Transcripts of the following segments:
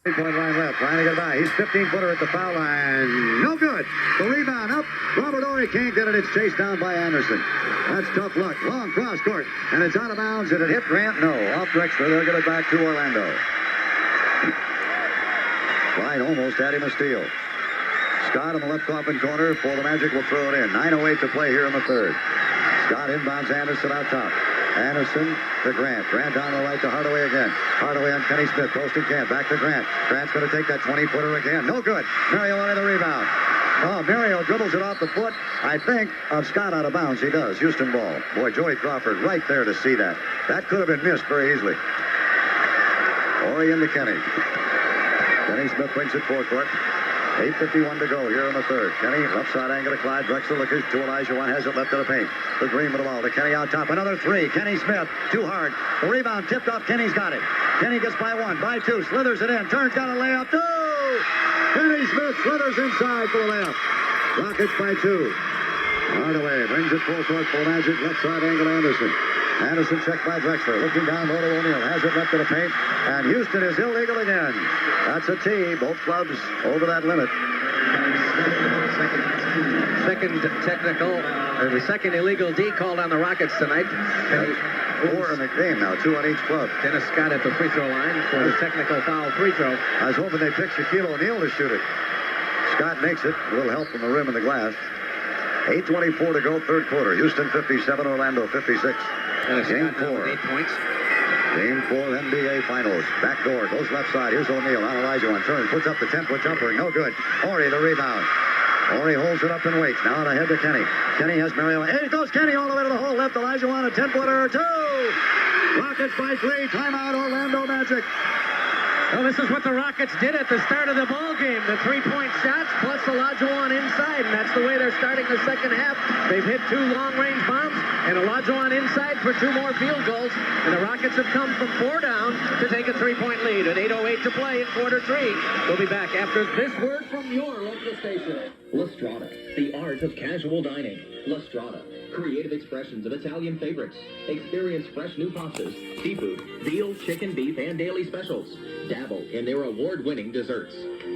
Three-point line left, trying to get by. He's 15-footer at the foul line. No good. The rebound up. Robert Ory can't get it. It's chased down by Anderson. That's tough luck. Long cross court. And it's out of bounds. Did it hit Grant? No. Off Drexler. They'll get it back to Orlando. Clyde almost had him a steal. Scott in the left coffin corner for the Magic will throw it in. 9:08 to play here in the third. Scott inbounds Anderson out top. Anderson to Grant. Grant down the right to Hardaway again. Hardaway on Kenny Smith. Posting Kent. Back to Grant. Grant's going to take that 20-footer again. No good. Mario wanted the rebound. Oh, Mario dribbles it off the foot, I think, of Scott out of bounds. He does. Houston ball. Boy, Joey Crawford right there to see that. That could have been missed very easily. Ory into Kenny. Kenny Smith brings it forecourt. 8:51 to go here in the third. Kenny, left side angle to Clyde. Drexler looking to Elijah. One has it left to the paint. The Green with the ball to Kenny out top. Another three. Kenny Smith, too hard. The rebound tipped off. Kenny's got it. Kenny gets by one, by two. Slithers it in. Turns down a layup. Two! Kenny Smith slithers inside for the layup. Rockets by two. Hardaway brings it full court for the Magic. Left side angle Anderson. Anderson checked by Drexler. Looking down low to O'Neal. Has it left to the paint. And Houston is illegal again. That's a tee. Both clubs over that limit. Second technical, or the second illegal D called on the Rockets tonight. Four in the game now. Two on each club. Dennis Scott at the free throw line for the technical foul free throw. I was hoping they'd pick Shaquille O'Neal to shoot it. Scott makes it. A little help from the rim and the glass. 8:24 to go, third quarter. Houston 57, Orlando 56. Game 4. 8 points. Game 4 NBA Finals. Back door, goes left side. Here's O'Neal on Elijah one. Turns, puts up the 10-foot jumper. No good. Ory the rebound. Ory holds it up and waits. Now ahead to Kenny. Kenny has Mario. Hey, goes Kenny all the way to the hole. Left Elijah one, a 10-footer. Two. Rockets by 3. Timeout, Orlando Magic. Well, this is what the Rockets did at the start of the ball game. The three-point shots plus Olajuwon inside, and that's the way they're starting the second half. They've hit 2 long-range bombs, and Olajuwon inside for 2 more field goals. And the Rockets have come from 4 down to take a 3-point lead at 8:08 to play in quarter 3. We'll be back after this word from your local station. La Strada, the art of casual dining. La Strada, creative expressions of Italian favorites. Experience fresh new pastas, seafood, veal, chicken, beef, and daily specials. Dabble in their award-winning desserts.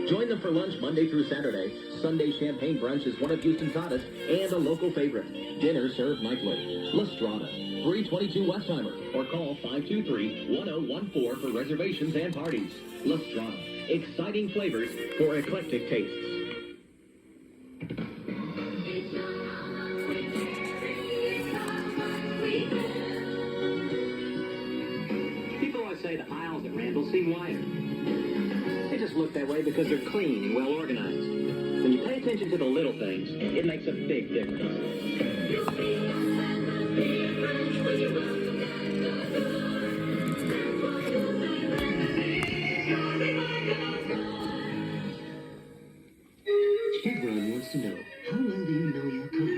Join them for lunch Monday through Saturday. Sunday champagne brunch is one of Houston's hottest and a local favorite. Dinner served nightly. La Strada, 322 Westheimer, or call 523-1014 for reservations and parties. La Strada, exciting flavors for eclectic tastes. People always say the aisles at Randall seem wider. They just look that way because they're clean and well organized. When you pay attention to the little things, it makes a big difference. Chevron wants to know, how well do you know your car?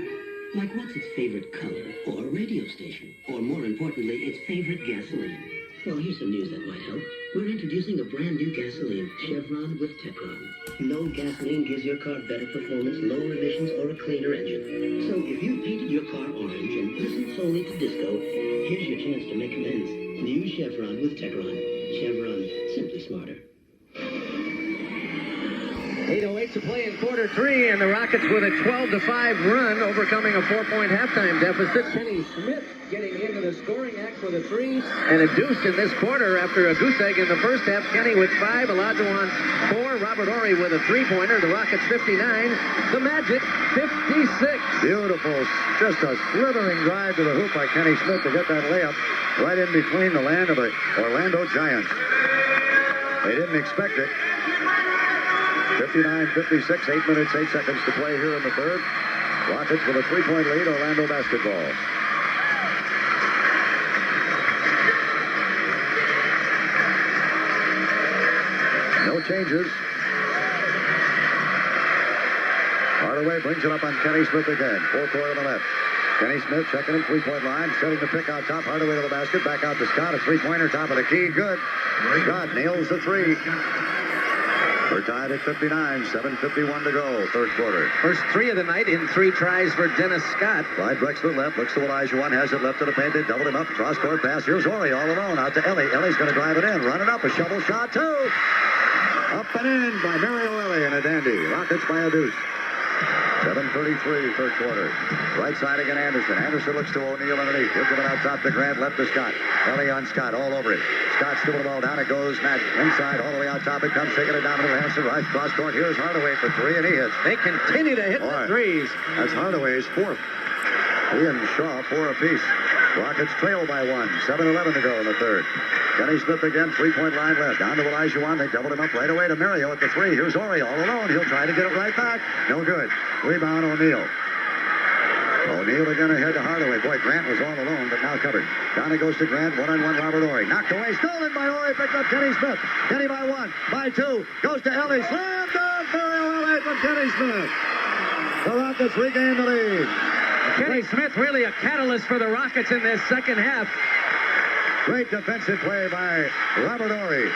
Like, what's its favorite color, or radio station, or more importantly, its favorite gasoline? Well, here's some news that might help. We're introducing a brand new gasoline, Chevron with Techron. No gasoline gives your car better performance, lower emissions, or a cleaner engine. So if you painted your car orange and listened solely to disco, here's your chance to make amends. New Chevron with Techron. Chevron, simply smarter. 8:08 to play in quarter 3, and the Rockets with a 12-5 run, overcoming a 4-point halftime deficit. Kenny Smith getting into the scoring act with a 3, and a deuce in this quarter after a goose egg in the first half. Kenny with 5, Olajuwon 4, Robert Ory with a 3-pointer. The Rockets 59, the Magic 56. Beautiful. Just a slithering drive to the hoop by Kenny Smith to get that layup right in between the land of the Orlando Giants. They didn't expect it. 59-56, 8 minutes, 8 seconds to play here in the third. Rockets with a 3-point lead, Orlando basketball. No changes. Hardaway brings it up on Kenny Smith again. 4-court on the left. Kenny Smith checking him, 3-point line, setting the pick out top. Hardaway to the basket, back out to Scott. A 3-pointer, top of the key, good. Scott nails the 3. We're tied at 59, 7:51 to go, third quarter. First 3 of the night in 3 tries for Dennis Scott. Clyde Drexler left, looks to Elijah one, has it left to the paint, they doubled him up, cross-court pass. Here's Ory all alone, out to Ellie. Ellie's going to drive it in, run it up, a shovel shot, 2. Up and in by Mario Ellie and a dandy. Rockets by a deuce. 7:33, third quarter. Right side again, Anderson. Anderson looks to O'Neal underneath. He'll give it out top to Grant, left to Scott. Ellie on Scott, all over it. Scott still the ball down. It goes Magic. Inside, all the way out top. It comes, taking it down to Anderson. Right cross court. Here's Hardaway for three, and he hits. They continue to hit the threes. That's Hardaway's fourth. He and Shaw, four apiece. Rockets trail by one. 7:11 to go in the third. Kenny Smith again, three-point line left. Down to Olajuwon. They doubled him up right away to Mario at the three. Here's Ori all alone. He'll try to get it right back. No good. Rebound O'Neal. O'Neal again ahead to Hardaway. Boy, Grant was all alone, but now covered. Down it goes to Grant. One-on-one Robert Ori. Knocked away. Stolen by Ori. Picked up Kenny Smith. Kenny by one. By two. Goes to Ellie. Slam dunk. Mario Ellie from Kenny Smith. The Rockets regain the lead. Kenny Smith really a catalyst for the Rockets in this second half. Great defensive play by Robert Ori.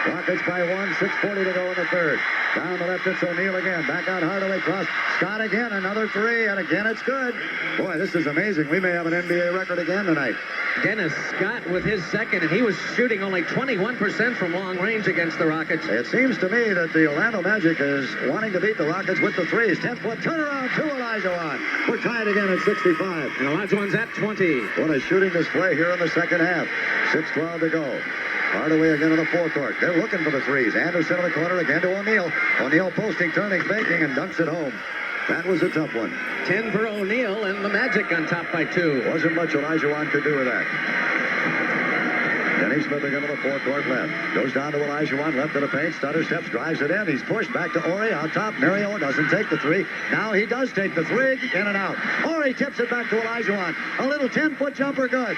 Rockets by one, 6:40 to go in the third. Down the left, it's O'Neal again. Back out Hardaway, cross. Scott again, another three, and again it's good. Boy, this is amazing. We may have an NBA record again tonight. Dennis Scott with his second, and he was shooting only 21% from long range against the Rockets. It seems to me that the Orlando Magic is wanting to beat the Rockets with the threes. 10-foot turnaround to Olajuwon. We're tied again at 65. And Olajuwon's at 20. What a shooting display here in the second half. 6:12 to go. Hardaway again in the forecourt. They're looking for the threes. Anderson in the corner again to O'Neal. O'Neal posting, turning, faking, and dunks it home. That was a tough one. 10 for O'Neal, and the Magic on top by two. Wasn't much Olajuwon could do with that. Denny Smith again to the forecourt left. Goes down to Olajuwon, left of the paint. Stutter steps, drives it in. He's pushed back to Ori out top. Mario doesn't take the three. Now he does take the three. In and out. Ori tips it back to Olajuwon. A little 10-foot jumper, good.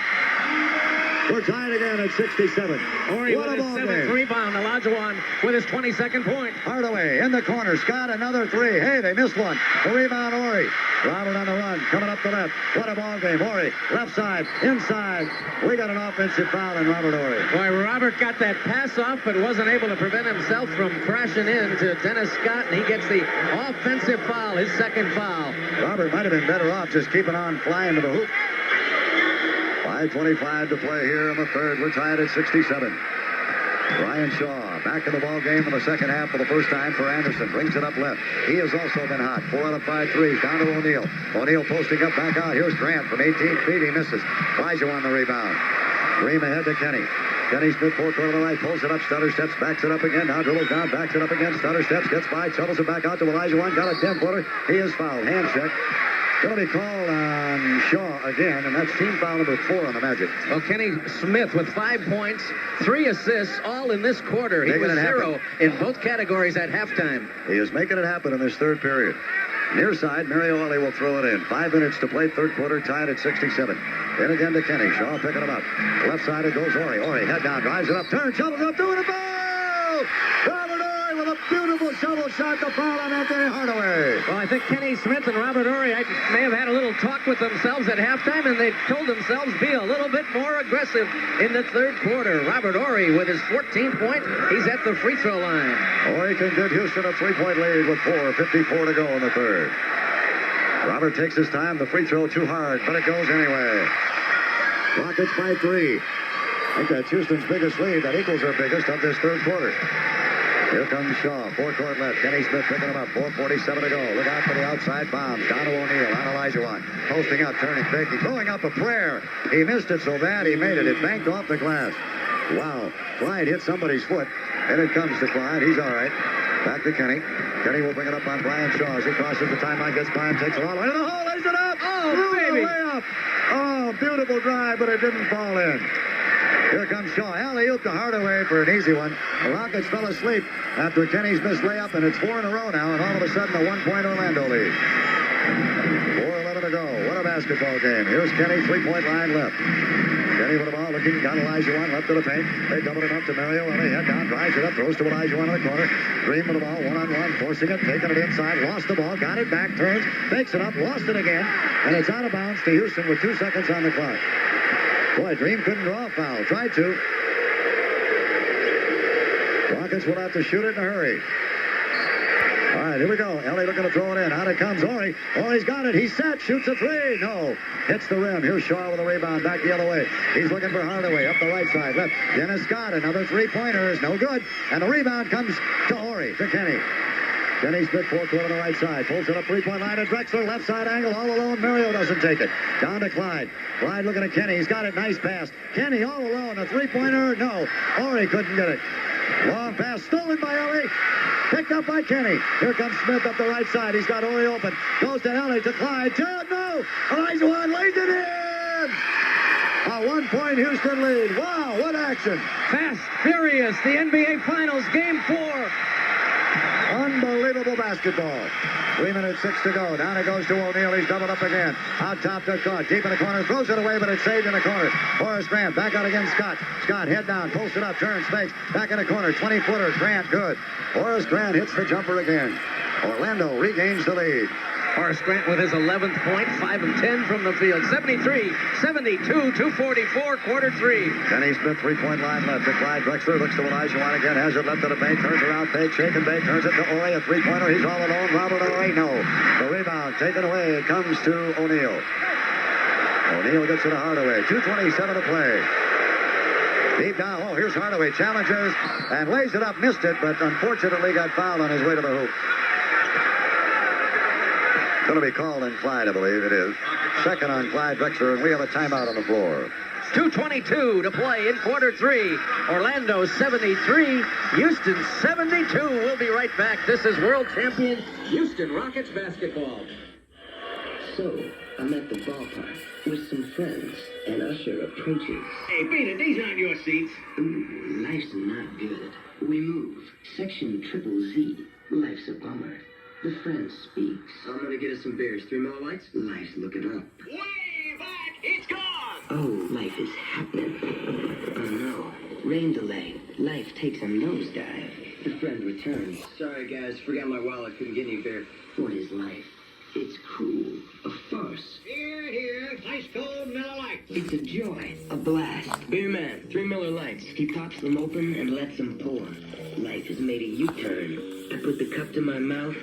We're tied again at 67. Ori with his seventh rebound. Olajuwon with his 22nd point. Hardaway in the corner. Scott, another three. Hey, they missed one. The rebound, Ori. Robert on the run. Coming up the left. What a ball game. Ori, left side, inside. We got an offensive foul in Robert Ori. Boy, Robert got that pass off, but wasn't able to prevent himself from crashing in to Dennis Scott, and he gets the offensive foul, his second foul. Robert might have been better off just keeping on flying to the hoop. 5:25 to play here in the third. We're tied at 67. Brian Shaw back in the ball game in the second half for the first time for Anderson. Brings it up left. He has also been hot. 4 out of 5 threes. Down to O'Neal. O'Neal posting up, back out. Here's Grant from 18 feet. He misses. Olajuwon on the rebound. Dream ahead to Kenny. Kenny Smith, forecourt on the right, pulls it up, stutter steps, backs it up again, now dribbles down, backs it up again, stutter steps, gets by, shovels it back out to Olajuwon, got a 10-footer. He is fouled. Hand check. Going to be called on Shaw again, and that's team foul number 4 on the Magic. Well, Kenny Smith with 5 points, 3 assists, all in this quarter. He was 0 in both categories at halftime. He is making it happen in this third period. Near side, Mario Ellie will throw it in. 5 minutes to play, third quarter, tied at 67. In again to Kenny. Shaw picking him up. Left side it goes Ori. Ori, head down, drives it up, turns, shovels up, doing it, ball! Robert Ori with a beautiful shovel shot, the foul on Anthony Hardaway. Well, I think Kenny Smith and Robert Ori may have had a little talk with themselves at halftime, and they told themselves be a little bit more aggressive in the third quarter. Robert Ori with his 14th point. He's at the free throw line. Ori can give Houston a 3-point lead with 4:54 to go in the third. Robert takes his time. The free throw too hard, but it goes anyway. Rockets by 3. I think that's Houston's biggest lead. That equals their biggest of this third quarter. Here comes Shaw. Forecourt left. Kenny Smith picking him up. 4:47 to go. Look out for the outside bombs. Down to O'Neal. On Olajuwon. Posting up, turning, faking. Throwing up a prayer. He missed it so bad he made it. It banked off the glass. Wow. Clyde hit somebody's foot. And it comes to Clyde. He's all right. Back to Kenny. Kenny will bring it up on Brian Shaw as he crosses the timeline. Gets by him. Takes it all the way to the hole. Lays it up. Oh, baby. Way up. Oh, beautiful drive, but it didn't fall in. Here comes Shaw. Alley-oop to Hardaway for an easy one. The Rockets fell asleep after Kenny's missed layup, and it's 4 in a row now, and all of a sudden a 1-point Orlando lead. 4:11 to go. What a basketball game. Here's Kenny, 3-point line left. Kenny with the ball, looking, got Olajuwon left of the paint. They doubled him up to Mario. Ellie head down, drives it up, throws to Olajuwon in the corner. Dream with the ball, one-on-one, forcing it, taking it inside, lost the ball, got it back, turns, fakes it up, lost it again, and it's out of bounds to Houston with 2 seconds on the clock. Boy, Dream couldn't draw a foul. Tried to. Rockets will have to shoot it in a hurry. right, here we go. Ellie looking to throw it in. Out it comes Ori. Ori's got it. He's set. Shoots a three. No. Hits the rim. Here's Shaw with a rebound. Back the other way. He's looking for Hardaway. Up the right side. Left. Dennis Scott. Another three-pointer is no good. And the rebound comes to Ori. To Kenny. Kenny split forecourt on the right side. Pulls it up three-point line to Drexler. Left side angle. All alone. Mario doesn't take it. Down to Clyde. Clyde looking at Kenny. He's got it. Nice pass. Kenny all alone. A three-pointer. No. Ori couldn't get it. Long pass stolen by Ellie. Picked up by Kenny. Here comes Smith up the right side. He's got Ori open. Goes to Ellie, to Clyde. No! Olajuwon lays it in! A one-point Houston lead. Wow, what action. Fast, furious, the NBA Finals, Game 4. Unbelievable basketball. 3 minutes, 6 to go. Down it goes to O'Neal. He's doubled up again. Out top to Clark. Deep in the corner. Throws it away, but it's saved in the corner. Horace Grant back out against Scott. Scott head down. Pulls it up. Turns. Fakes. Back in the corner. 20-footer. Grant good. Horace Grant hits the jumper again. Orlando regains the lead. Horace Grant with his 11th point, 5 of 10 from the field. 73-72, 2:44, quarter 3. Kenny Smith, three-point line left to Clyde Drexler. Looks to Olajuwon again. Has it left to the bank. Turns around. Fake, shake and bake. Turns it to Ori. A three-pointer. He's all alone. Robert Ori. No. The rebound taken away. It comes to O'Neal. O'Neal gets it to Hardaway. 2:27 to play. Deep down. Oh, here's Hardaway. Challenges and lays it up. Missed it, but unfortunately got fouled on his way to the hoop. Going to be called in Clyde, I believe it is. Second on Clyde Drexler, and we have a timeout on the floor. 2:22 to play in quarter 3. Orlando 73, Houston 72. We'll be right back. This is world champion Houston Rockets basketball. So, I'm at the ballpark with some friends, and Usher approaches. Hey, Peter, these aren't your seats. Ooh, life's not good. We move. Section Triple Z. Life's a bummer. The friend speaks. I'm gonna get us some beers. 3 Miller Lights? Life's looking up. Way back! It's gone! Oh, life is happening. Oh no. Rain delay. Life takes a nosedive. The friend returns. Sorry, guys. Forgot my wallet. Couldn't get any beer. What is life? It's cruel. A farce. Here. Ice cold Miller Lights. It's a joy. A blast. Beer man. 3 Miller Lights. He pops them open and lets them pour. Life has made a U-turn. I put the cup to my mouth.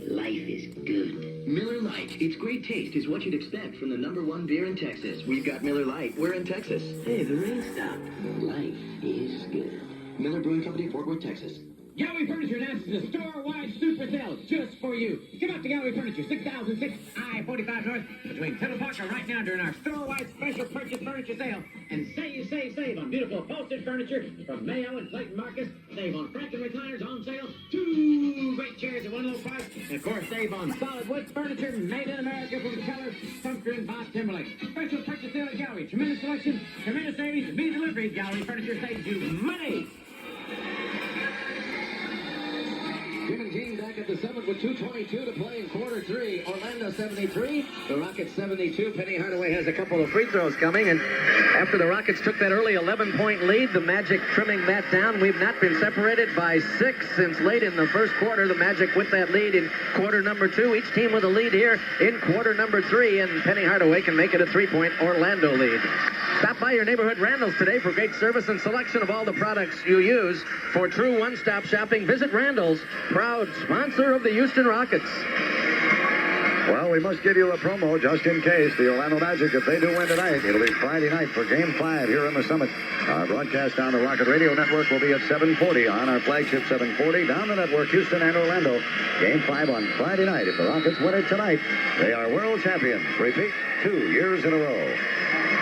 Life is good. Miller Lite. Its great taste is what you'd expect from the #1 beer in Texas. We've got Miller Lite. We're in Texas. Hey, the rain stopped. Life is good. Miller Brewing Company, Fort Worth, Texas. Gallery Furniture announces a store-wide super sale just for you. Come out to Gallery Furniture, 6006 I-45 North, between Kettle Park and right now during our store-wide special purchase furniture sale. And save on beautiful upholstered furniture from Mayo and Clayton Marcus. Save on Franklin recliners on sale. 2 great chairs at one low price. And of course, save on solid wood furniture made in America from Keller, Sumter, and Bob Timberlake. Special purchase sale at Gallery. Tremendous selection, tremendous savings, and immediate delivery. Gallery Furniture saves you money. Jim and Gene back at the 7th with 2:22 to play in quarter 3. Orlando 73, the Rockets 72. Penny Hardaway has a couple of free throws coming, and after the Rockets took that early 11-point lead, the Magic trimming that down. We've not been separated by 6 since late in the first quarter. The Magic with that lead in quarter number 2. Each team with a lead here in quarter number 3, and Penny Hardaway can make it a 3-point Orlando lead. Stop by your neighborhood Randall's today for great service and selection of all the products you use. For true one-stop shopping, visit Randall's, proud sponsor of the Houston Rockets. Well, we must give you a promo just in case. The Orlando Magic, if they do win tonight, it'll be Friday night for Game 5 here in the Summit. Our broadcast on the Rocket Radio Network will be at 7:40 on our flagship 740. Down the network, Houston and Orlando. Game 5 on Friday night. If the Rockets win it tonight, they are world champions. Repeat, 2 years in a row.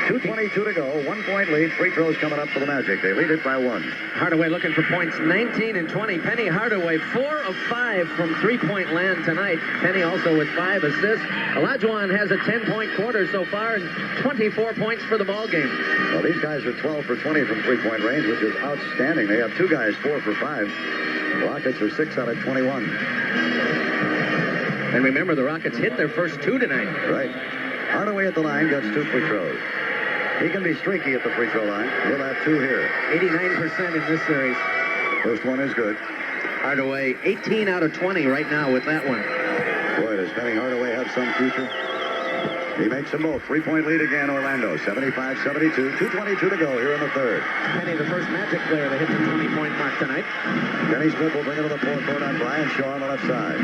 2:22 to go. 1-point lead. Free throws coming up for the Magic. They lead it by 1. Hardaway looking for points 19 and 20. Penny Hardaway 4 of 5 from three-point land tonight. Penny also with 5 assists. Olajuwon has a 10-point quarter so far and 24 points for the ball game. Well, these guys are 12 for 20 from three-point range, which is outstanding. They have 2 guys 4 for 5. The Rockets are 6 out of 21. And remember, the Rockets hit their first 2 tonight. Right. Hardaway at the line gets 2 free throws. He can be streaky at the free throw line. He'll have 2 here. 89% in this series. First one is good. Hardaway 18 out of 20 right now with that one. Boy, does Penny Hardaway have some future? He makes them both. 3-point lead again, Orlando. 75-72. 2:22 to go here in the third. Kenny, the first Magic player to hit the 20-point mark tonight. Kenny Smith will bring it to the forecourt on Brian Shaw on the left side.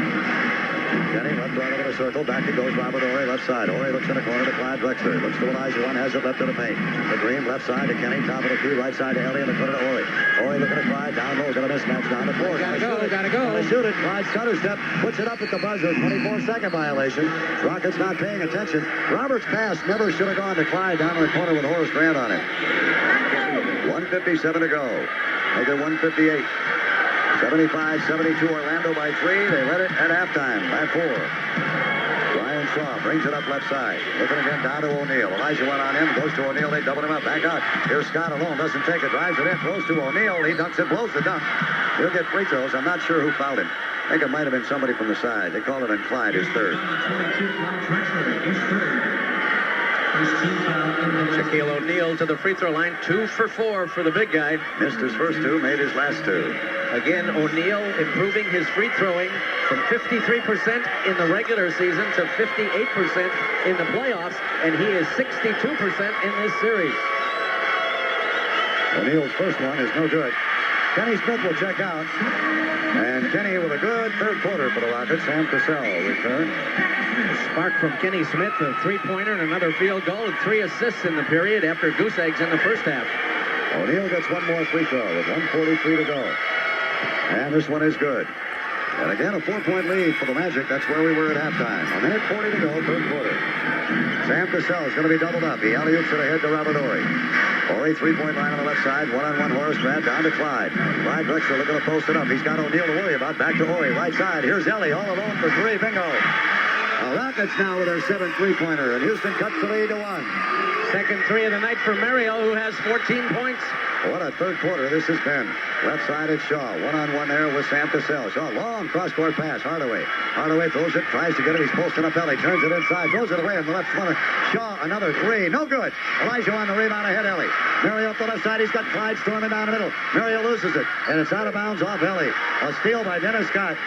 Kenny left right over the circle. Back it goes Robert Horry, left side. Horry looks in the corner to Clyde Drexler. Looks to Elijah One, has it left to the paint. The Green left side to Kenny. Top of the key, right side to Ellie in the corner to Horry. Horry looking at Clyde. Down low, got a mismatch down the floor. Gotta go. Gotta shoot it. Clyde stutter step. Puts it up at the buzzer. 24-second violation. Rockets not paying attention. Robert's pass never should have gone to Clyde down in the corner with Horace Grant on it. 1:57 to go. Make it 1:58. 75-72 Orlando by 3. They led it at halftime by 4. Brian Shaw brings it up left side. Looking again down to O'Neal. Elijah went on him. Goes to O'Neal. They double him up. Back out. Here's Scott alone. Doesn't take it. Drives it in. Throws to O'Neal. He dunks it. Blows the dunk. He'll get free throws. I'm not sure who fouled him. I think it might have been somebody from the side. They called it on Clyde, his third. Shaquille O'Neal to the free throw line. 2 for 4 for the big guy. Missed his first 2. Made his last 2. Again, O'Neal improving his free throwing from 53% in the regular season to 58% in the playoffs, and he is 62% in this series. O'Neal's first one is no good. Kenny Smith will check out. And Kenny with a good third quarter for the Rockets. Sam Cassell return. A spark from Kenny Smith, a three-pointer and another field goal, and 3 assists in the period after goose eggs in the first half. O'Neal gets one more free throw with 1:43 to go. And this one is good. And again, a 4-point lead for the Magic. That's where we were at halftime. 1:40 to go, third quarter. Sam Cassell is going to be doubled up. He alley-oops it ahead to Robert Horry. Horry, 3-point line on the left side. One-on-one Horace Grant down to Clyde. Clyde Drexler looking to post it up. He's got O'Neal to worry about. Back to Horry, right side. Here's Ellie all alone for 3. Bingo. The Rockets now with their 7th three-pointer. And Houston cuts the lead to 1. Second 3 of the night for Mariel, who has 14 points. What a third quarter this has been. Left side is Shaw. One-on-one there with Sam Cassell. Shaw, long cross-court pass. Hardaway. Hardaway throws it, tries to get it. He's posting up Ellie. Turns it inside. Throws it away in the left corner. Shaw, another 3. No good. Elijah on the rebound ahead, Ellie. Mariel up the left side. He's got Clyde storming down the middle. Mariel loses it. And it's out of bounds off Ellie. A steal by Dennis Scott.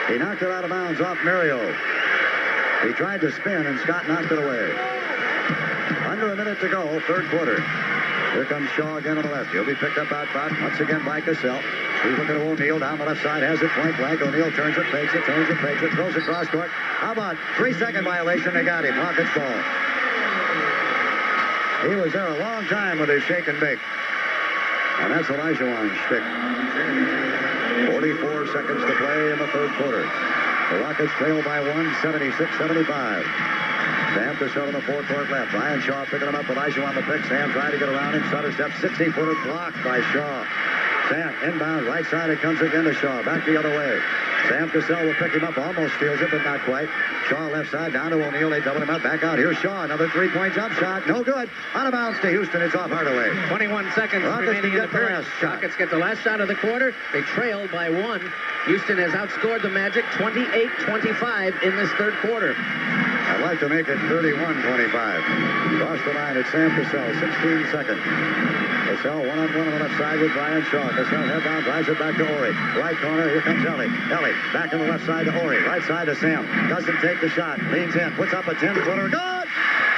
He knocked it out of bounds off Mariel. He tried to spin, and Scott knocked it away. Under a minute to go, third quarter. Here comes Shaw again on the left. He'll be picked up out front once again by Cassell. He's looking at O'Neal down the left side. Has it point blank. O'Neal turns it, fakes it, turns it, fakes it, throws it cross court. How about 3-second violation? They got him. Rockets ball. He was there a long time with his shake and bake. And that's Elijah Wan's shtick. 44 seconds to play in the third quarter. The Rockets trail by 1, 76-75. Sam Cassell in the forecourt left. Brian Shaw picking him up. Elijah on the pick. Sam trying to get around him. Stutter step. 60-footer blocked by Shaw. Sam inbound. Right side. It comes again to Shaw. Back the other way. Sam Cassell will pick him up. Almost steals it, but not quite. Shaw left side. Down to O'Neal. They double him up. Back out. Here's Shaw. Another 3-point jump shot. No good. Out of bounds to Houston. It's off Hardaway. 21 seconds remaining in the period. Rockets get the last shot of the quarter. They trailed by 1. Houston has outscored the Magic 28-25 in this third quarter. I'd like to make it 31-25. Cross the line, it's Sam Cassell, 16 seconds. Cassell one-on-one on the left side with Brian Shaw. Cassell head down, drives it back to Horry. Right corner, here comes Ellie. Ellie, back on the left side to Horry. Right side to Sam. Doesn't take the shot. Leans in, puts up a 10-footer. Good!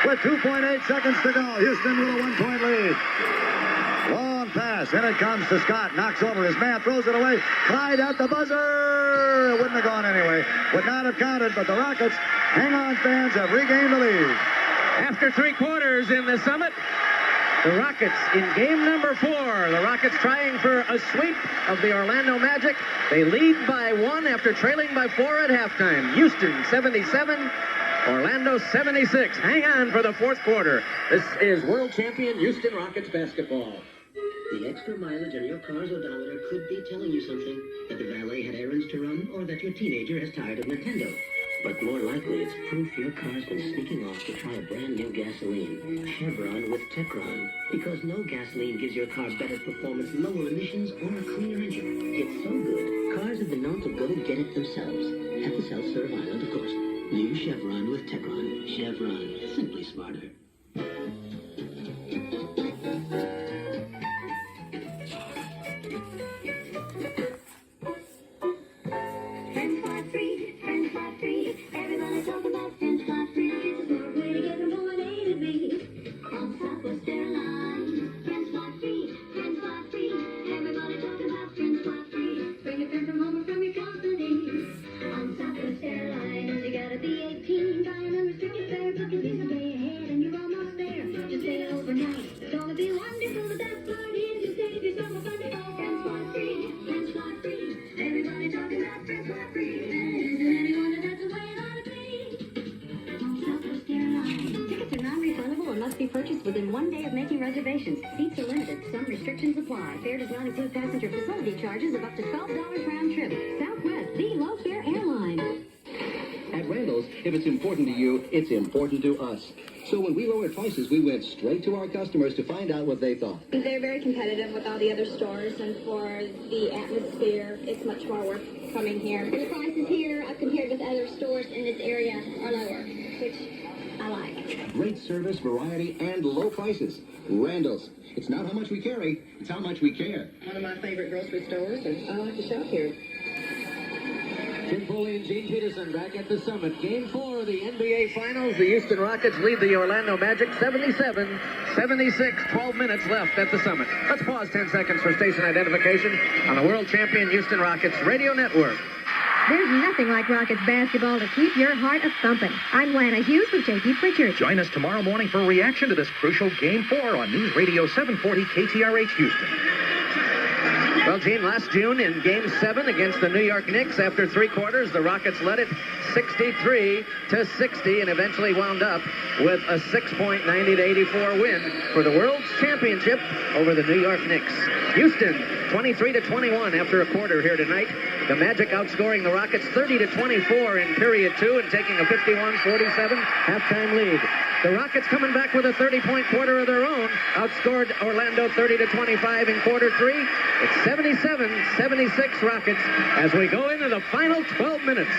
With 2.8 seconds to go. Houston with a 1-point lead. Long pass. In it comes to Scott. Knocks over his man. Throws it away. Clyde at the buzzer. It wouldn't have gone anyway. Would not have counted, but the Rockets, hang on fans, have regained the lead. After 3 quarters in the Summit, the Rockets in game number 4. The Rockets trying for a sweep of the Orlando Magic. They lead by 1 after trailing by 4 at halftime. Houston 77. Orlando 76. Hang on for the fourth quarter. This is world champion Houston Rockets basketball. The extra mileage on your car's odometer could be telling you something. That the valet had errands to run, or that your teenager is tired of Nintendo. But more likely, it's proof your car's been sneaking off to try a brand new gasoline. Chevron with Techron. Because no gasoline gives your car better performance, lower emissions, or a cleaner engine. It's so good, cars have been known to go get it themselves. At the self-serve island, of course. New Chevron with Techron. Chevron. Simply smarter. French fry free, everybody talk about French fry free. arrives within 1 day of making reservations. Seats are limited. Some restrictions apply. Fare does not include passenger facility charges of up to $12 round trip. Southwest, the low-fare airline. At Randall's, if it's important to you, it's important to us. So when we lowered prices, we went straight to our customers to find out what they thought. They're very competitive with all the other stores, and for the atmosphere, it's much more worth coming here. The prices here, compared with other stores in this area, are lower, which I like. Great service, variety, and low prices. Randall's. It's not how much we carry, it's how much we care. One of my favorite grocery stores, and I like to shop here. Jim Foley and Gene Peterson back at the Summit. Game 4 of the NBA Finals. The Houston Rockets lead the Orlando Magic 77-76. 12 minutes left at the Summit. Let's pause 10 seconds for station identification on the world champion Houston Rockets Radio Network. There's nothing like Rockets basketball to keep your heart a-thumping. I'm Lana Hughes with J.P. Pritchard. Join us tomorrow morning for a reaction to this crucial Game 4 on News Radio 740 KTRH Houston. Well, Gene, last June in Game 7 against the New York Knicks, after 3 quarters, the Rockets led it 63-60 and eventually wound up with a 6-point 90-84 win for the World's Championship over the New York Knicks. Houston, 23-21 after a quarter here tonight. The Magic outscoring the Rockets 30-24 in period 2 and taking a 51-47 halftime lead. The Rockets coming back with a 30-point quarter of their own, outscored Orlando 30-25 in quarter 3. It's 77-76 Rockets as we go into the final 12 minutes.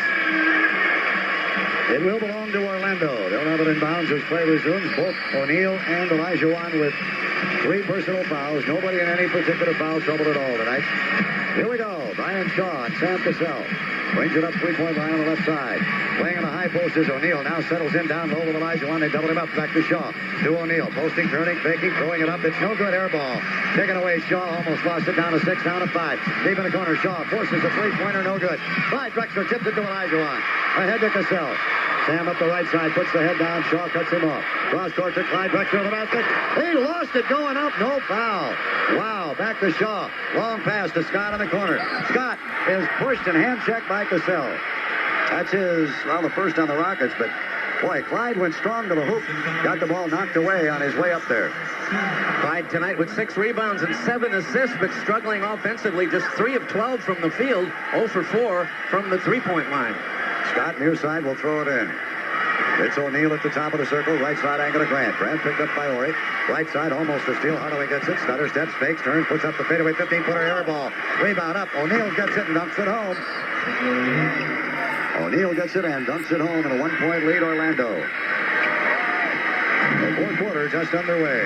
It will belong to Orlando. They'll have it in bounds as play resumes. Both O'Neal and Olajuwon with 3 personal fouls. Nobody in any particular foul trouble at all tonight. Here we go. Brian Shaw and Sam Cassell. Brings it up 3-point line on the left side. Playing in the high post is O'Neal. Now settles in down low with Olajuwon. They double him up. Back to Shaw. To O'Neal. Posting, turning, faking, throwing it up. It's no good. Air ball. Taken away. Shaw almost lost it. Down to 6, down to 5. Deep in the corner. Shaw forces a 3-pointer. No good. Clyde Drexler tipped it to Olajuwon. Ahead to Cassell. Sam up the right side. Puts the head down. Shaw cuts him off. Cross court to Clyde Drexler. The basket. He lost it going up. No foul. Wow. Back to Shaw. Long pass to Scott in the corner. Scott is pushed and hand checked by Cassell. That's his, well, the first on the Rockets, but boy, Clyde went strong to the hoop. Got the ball knocked away on his way up there. Clyde tonight with 6 rebounds and 7 assists, but struggling offensively. Just 3 of 12 from the field, 0 for 4 from the 3-point line. Scott near side will throw it in. It's O'Neal at the top of the circle. Right side angle to Grant. Grant picked up by Horry. Right side almost a steal. Hardaway gets it. Stutter steps, fakes, turns, puts up the fadeaway 15-footer air ball. Rebound up. O'Neal gets it and dunks it home. O'Neal gets it and dunks it home in a 1-point lead, Orlando. The 4th quarter just underway.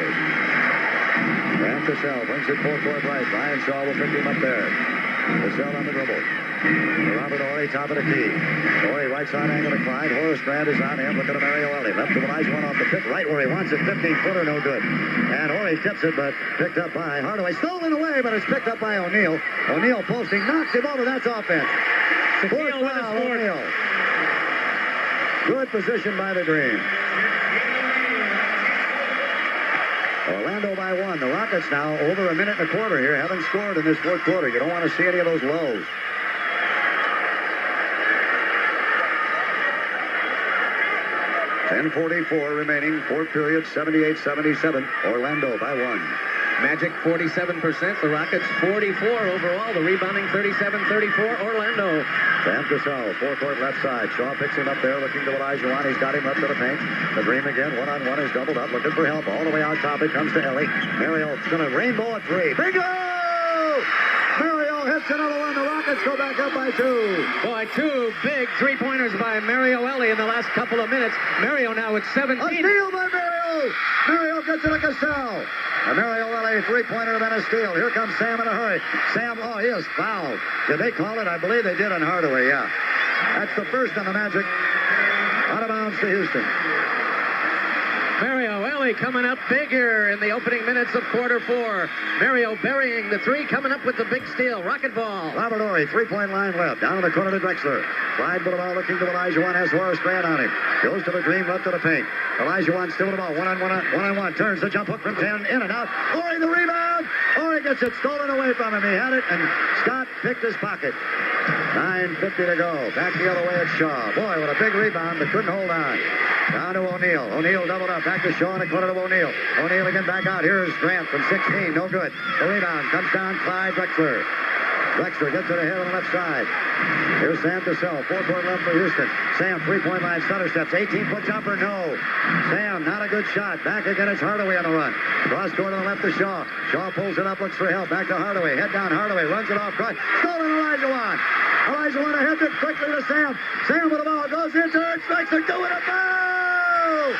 Grant Cassell brings it full court right. Brian Shaw will pick him up there. Cassell on the dribble. Robert Horry, top of the key. Horry, right side angle to Clyde. Horace Grant is on him. Look at Mario Ellie. Left to Olajuwon off the pick. Right where he wants it. 15-footer, no good. And Horry tips it, but picked up by Hardaway. Stolen away, but it's picked up by O'Neal. O'Neal posting, knocks him over. That's offense. Fourth foul, O'Neal. Good position by the Dream. Orlando by 1. The Rockets now over a minute and a quarter here. Haven't scored in this 4th quarter. You don't want to see any of those lows. 10:44 remaining. 4th period, 78-77. Orlando by 1. Magic 47%. The Rockets 44 overall. The rebounding 37-34. Orlando. Sam Cassell, forecourt left side. Shaw picks him up there, looking to Olajuwon. He's got him up to the paint. The Dream again, one-on-one is doubled up, looking for help. All the way out top, it comes to Ellie. Mario's going to rainbow a 3. Bingo! Mario hits another one. The Rockets go back up by 2. Boy, 2 big 3-pointers by Mario Ellie in the last couple of minutes. Mario now with 17. A steal by Mario! Mario gets it to Cassell. A Mario Ellie 3-pointer, then a steal. Here comes Sam in a hurry. Sam, oh, he is fouled. Did they call it? I believe they did on Hardaway, yeah. That's the first on the Magic. Out of bounds to Houston. Mario Ellie coming up bigger in the opening minutes of quarter 4. Mario burying the 3, coming up with the big steal. Rocket ball. Robert Horry, 3-point line left. Down in the corner to Drexler. Clyde with the ball looking to Olajuwon. Has Horace Grant on him. Goes to the Dream, left to the paint. Olajuwon still with the ball. One-on-one. Turns the jump hook from 10. In and out. Horry the rebound. Horry gets it stolen away from him. He had it, and Scott picked his pocket. 9:50 to go. Back the other way at Shaw. Boy, what a big rebound, but couldn't hold on. Down to O'Neal. O'Neal doubled up. Back to Shaw in the corner of O'Neal. O'Neal again back out. Here's Grant from 16. No good. The rebound comes down. Clyde Drexler. Drexler gets it ahead on the left side. Here's Sam Cassell. 4-point left for Houston. Sam, 3-point line, stutter steps. 18-foot jumper, no. Sam, not a good shot. Back again, it's Hardaway on the run. Cross court on the left to Shaw. Shaw pulls it up, looks for help. Back to Hardaway. Head down, Hardaway. Runs it off. Cross. Stolen Elijah Wan. Elijah Wan ahead it quickly to Sam. Sam with the ball. Goes into it. Drexler doing it. Foul!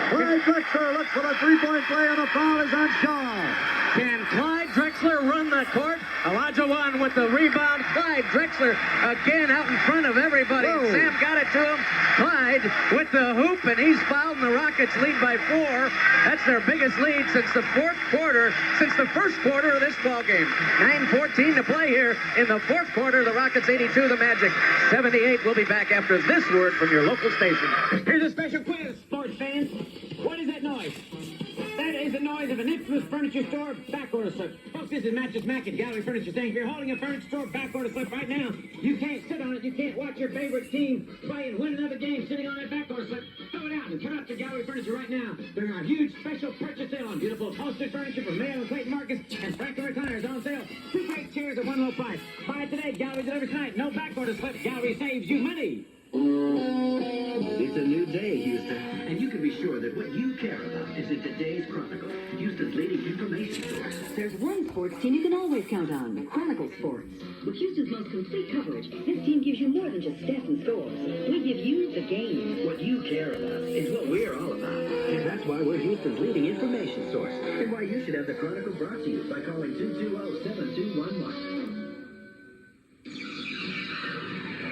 Clyde Drexler looks for the three-point play, and the foul is on Shaw. Can Clyde Drexler run the court? Elijah Wan with the rebound. Clyde Drexler again out in front of everybody. Whoa. Sam got it to him. Clyde with the hoop, and he's fouled, and the Rockets lead by 4. That's their biggest lead since the first quarter of this ball game. 9:14 to play here in the fourth quarter. The Rockets 82, the Magic 78. We'll be back after this word from your local station. Here's a special quiz, sports fans. What is that noise? That is the noise of an infamous furniture store backorder slip. Folks, this is Mattress Mac at Gallery Furniture saying if you're holding a furniture store backorder slip right now, you can't sit on it, you can't watch your favorite team play and win another game sitting on that backorder slip. Throw it out and come out to Gallery Furniture right now during our huge special purchase sale on beautiful upholstered furniture from Mayo and Clayton Marcus and Franklin Recliners on sale. 2 great chairs at one low price. Buy it today. Gallery delivers tonight. No backorder slip. Gallery saves you money. It's a new day, Houston, and you can be sure that what you care about is in today's Chronicle, Houston's leading information source. There's one sports team you can always count on, Chronicle Sports. With Houston's most complete coverage, this team gives you more than just stats and scores. We give you the game. What you care about is what we're all about. And that's why we're Houston's leading information source, and why you should have the Chronicle brought to you by calling 220-7211.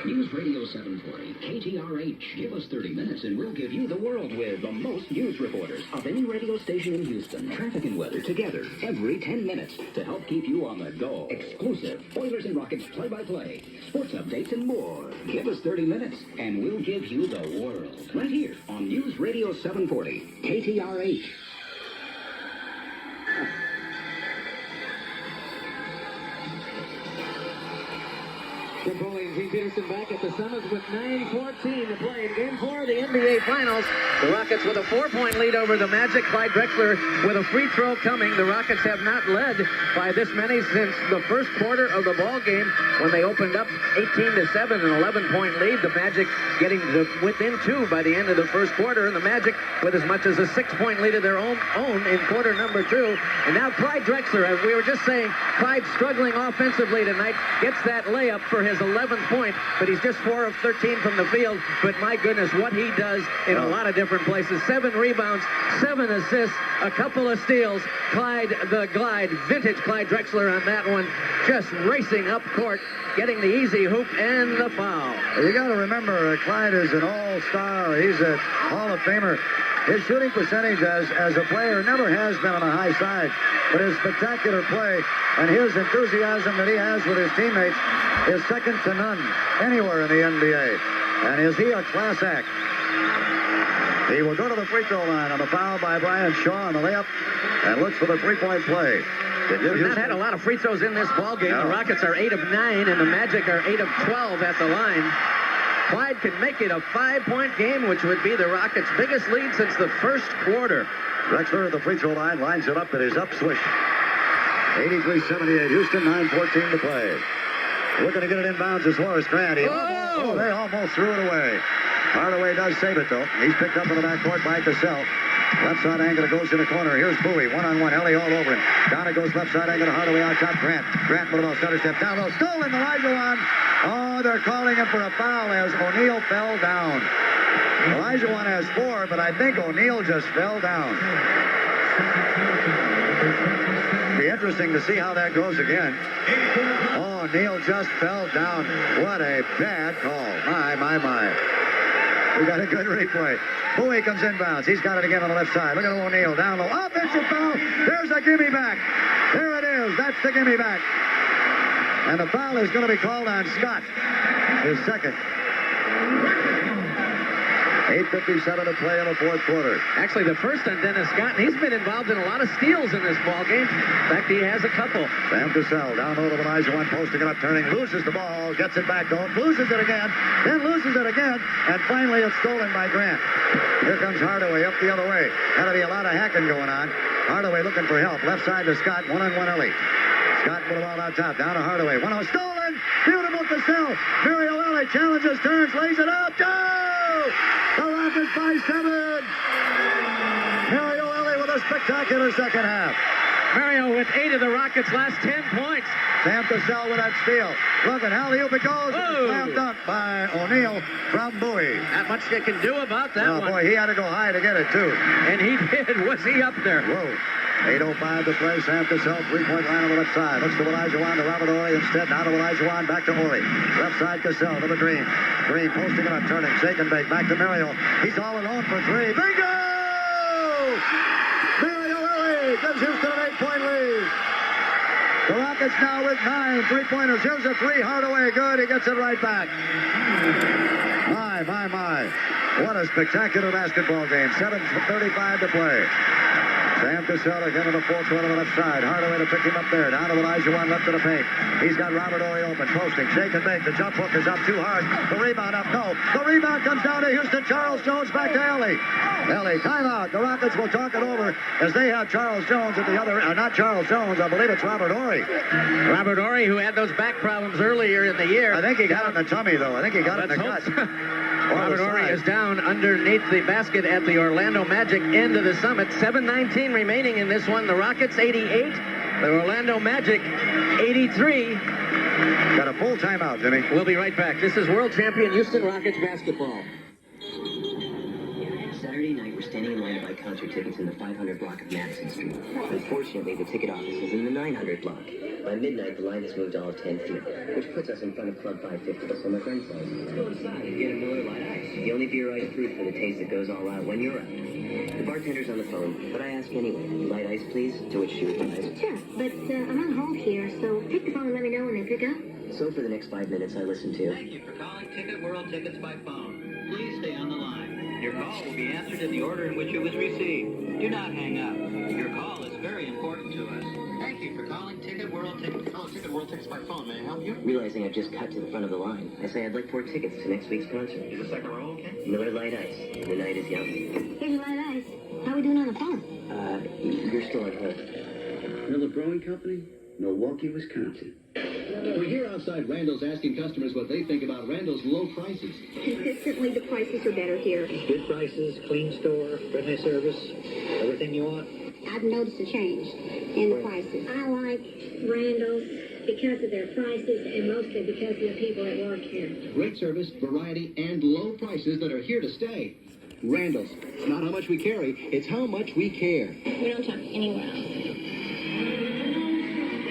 News Radio 740, KTRH. Give us 30 minutes and we'll give you the world with the most news reporters of any radio station in Houston. Traffic and weather together every 10 minutes to help keep you on the go. Exclusive Oilers and Rockets play-by-play, sports updates and more. Give us 30 minutes and we'll give you the world. Right here on News Radio 740, KTRH. Foley and Peterson back at the Summits with 9:14 to play in Game 4 of the NBA Finals. The Rockets with a 4-point lead over the Magic. Clyde Drexler with a free throw coming. The Rockets have not led by this many since the first quarter of the ball game when they opened up 18-7, an 11-point lead. The Magic getting within 2 by the end of the first quarter, and the Magic with as much as a 6-point lead of their own in quarter number 2. And now Clyde Drexler, as we were just saying, Clyde struggling offensively tonight, gets that layup for his 11th point, but he's just 4 of 13 from the field. But my goodness, what he does in a lot of different places. 7 rebounds, 7 assists, a couple of steals. Clyde the Glide, vintage Clyde Drexler on that one, just racing up court, getting the easy hoop and the foul. You got to remember, Clyde is an all-star. He's a Hall of Famer. His shooting percentage as a player never has been on the high side, but his spectacular play and his enthusiasm that he has with his teammates is second to none anywhere in the NBA. And is he a class act? He will go to the free throw line on the foul by Brian Shaw on the layup and looks for the three-point play. We've not had a lot of free throws in this ball game. No. The Rockets are 8 of 9, and the Magic are 8 of 12 at the line. Clyde can make it a 5-point game, which would be the Rockets' biggest lead since the first quarter. Drexler at the free throw line lines it up at his up swish. 83-78, Houston, 9:14 to play. Looking to get it inbounds is Horace Grant. They almost threw it away. Hardaway does save it, though. He's picked up in the backcourt by Cassell. Left side angle goes in the corner. Here's Bowie, one-on-one. Ellie all over him. Down it goes left side angle to Hardaway out top. Grant with a little stutter step down low. Stolen Elijah Wan. Oh, they're calling him for a foul as O'Neal fell down. Elijah Wan has 4, but I think O'Neal just fell down. Be interesting to see how that goes again. Oh, O'Neal just fell down. What a bad call. My. We got a good replay. Bowie comes inbounds. He's got it again on the left side. Look at O'Neal down low. Offensive foul. There's a gimme back. There it is. That's the gimme back. And the foul is going to be called on Scott. His second. 8:57 to play in the fourth quarter. Actually, the first on Dennis Scott, and he's been involved in a lot of steals in this ball game. In fact, he has a couple. Sam Cassell down low to Elijah posting it up, turning, loses the ball, gets it back, loses it again, then loses it again, and finally it's stolen by Grant. Here comes Hardaway up the other way. Gotta be a lot of hacking going on. Hardaway looking for help. Left side to Scott, one-on-one Ellie. Scott with the ball out top, down to Hardaway. 1-0 stolen. Beautiful Cassell. Mario Ellie challenges, turns, lays it up. Go! The Rockets by 7. Mario Ellie with a spectacular second half. Mario with 8 of the Rockets' last 10 points. Sam Cassell with that steal. Looking, alley-oop it goes. Slam dunk by O'Neal from Bowie. Not much they can do about that one. Boy, he had to go high to get it, too. And he did. Was he up there? Whoa. 8:05 to play. Sam Cassell, three-point line on the left side. Looks to Elijah to Robert Horry instead. Now to Elijah back to Horry. Left side Cassell to the Green. Green posting it up, turning, shake and bake. Back to Mario. He's all alone for 3. Bingo! Mario Ellie gives Houston an 8-point lead. The Rockets now with 9 3-pointers. Here's a 3. Hardaway, good. He gets it right back. My. What a spectacular basketball game. 7:35 to play. Sam Cassell again in the fourth quarter on the left side. Hardaway to pick him up there. Down to Elijah left of the paint. He's got Robert Horry open. Posting. Shake and bake. The jump hook is up too hard. The rebound up. No. The rebound comes down to Houston. Charles Jones back to Ellie. Ellie, timeout. The Rockets will talk it over as they have Charles Jones at the other. Not Charles Jones. I believe it's Robert Horry. Robert Horry, who had those back problems earlier in the year. I think he got it in the tummy, though. I think he got it in the gut. Robert Horry is down underneath the basket at the Orlando Magic end of the Summit. 7:19 remaining in this one. The Rockets 88. The Orlando Magic 83. Got a full timeout, Jimmy. We'll be right back. This is world champion Houston Rockets basketball. Saturday night, we're standing in line to buy concert tickets in the 500 block of Madison Street. Unfortunately, the ticket office is in the 900 block. By midnight, the line has moved all of 10 feet, which puts us in front of Club 550. So my friend says, let's go inside and get a Miller Lite Ice. The only beer I approved for the taste that goes all out when you're out. The bartender's on the phone, but I ask anyway, light ice, please? To which she replies, Sure, but I'm on hold here, so take the phone and let me know when they pick up. So for the next 5 minutes, I listen to... Thank you for calling Ticket World Tickets by phone. Please stay on the line. Your call will be answered in the order in which it was received. Do not hang up. Your call is very important to us. Thank you for calling Ticket World Tickets. Call Ticket World Tickets by phone. May I help you? Realizing I've just cut to the front of the line, I say I'd like 4 tickets to next week's concert. Is the second row okay? Miller Lite Ice. The night is young. Here's your light ice. How are we doing on the phone? You're still on hold. Miller Brewing Company, Milwaukee, Wisconsin. We're here outside Randall's asking customers what they think about Randall's low prices. Consistently, the prices are better here. Good prices, clean store, friendly service, everything you want. I've noticed a change in the prices. I like Randall's because of their prices and mostly because of the people that work here. Great service, variety, and low prices that are here to stay. Randall's. It's not how much we carry, it's how much we care. We don't shop anywhere else.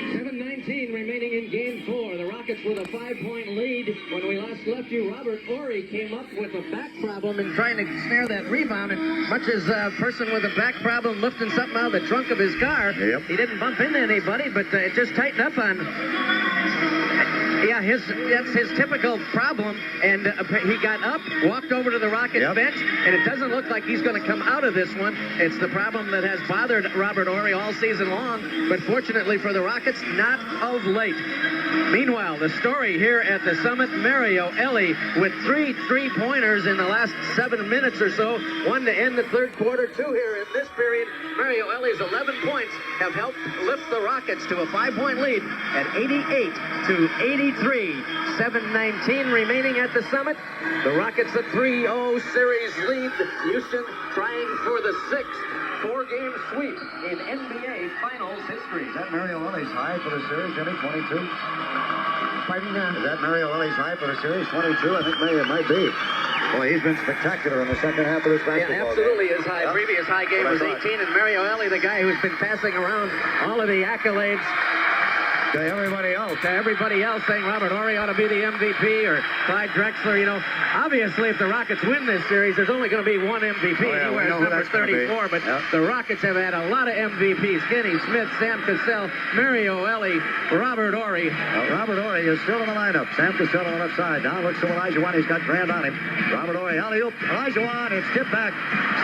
7:19 remaining in Game 4. The Rockets with a 5-point lead. When we last left you, Robert Horry came up with a back problem in trying to snare that rebound. And much as a person with a back problem lifting something out of the trunk of his car, he didn't bump into anybody, but it just tightened up on... Yeah, that's his typical problem, and he got up, walked over to the Rockets bench, and it doesn't look like he's going to come out of this one. It's the problem that has bothered Robert Horry all season long, but fortunately for the Rockets, not of late. Meanwhile, the story here at the Summit, Mario Ellie with 3 3-pointers in the last 7 minutes or so, 1 to end the third quarter, 2 here in this period. Mario Ellie's 11 points have helped lift the Rockets to a 5-point lead at 88 to 83. 7:19 remaining at the Summit. The Rockets a 3-0 series lead. Houston trying for the 6th 4-game sweep in NBA Finals history. Is that Mario Ellie's high for the series, Jimmy? 22? Pardon me? Is that Mario Ellie's high for the series? 22? I think maybe it might be. Boy, he's been spectacular in the second half of this basketball game. Yeah, absolutely. Game. His previous high game was 18, and Mario Ellie, the guy who's been passing around all of the accolades. To everybody else saying Robert Horry ought to be the MVP or Clyde Drexler, you know, obviously if the Rockets win this series, there's only going to be one MVP. Yeah, he wears number 34, but the Rockets have had a lot of MVPs. Kenny Smith, Sam Cassell, Mario Elie, Robert Horry. Robert Horry is still in the lineup. Sam Cassell on the left side. Down looks to Elijah. He's got Grant on him. Robert Horry, alley-oop. Elijah, it's tipped back.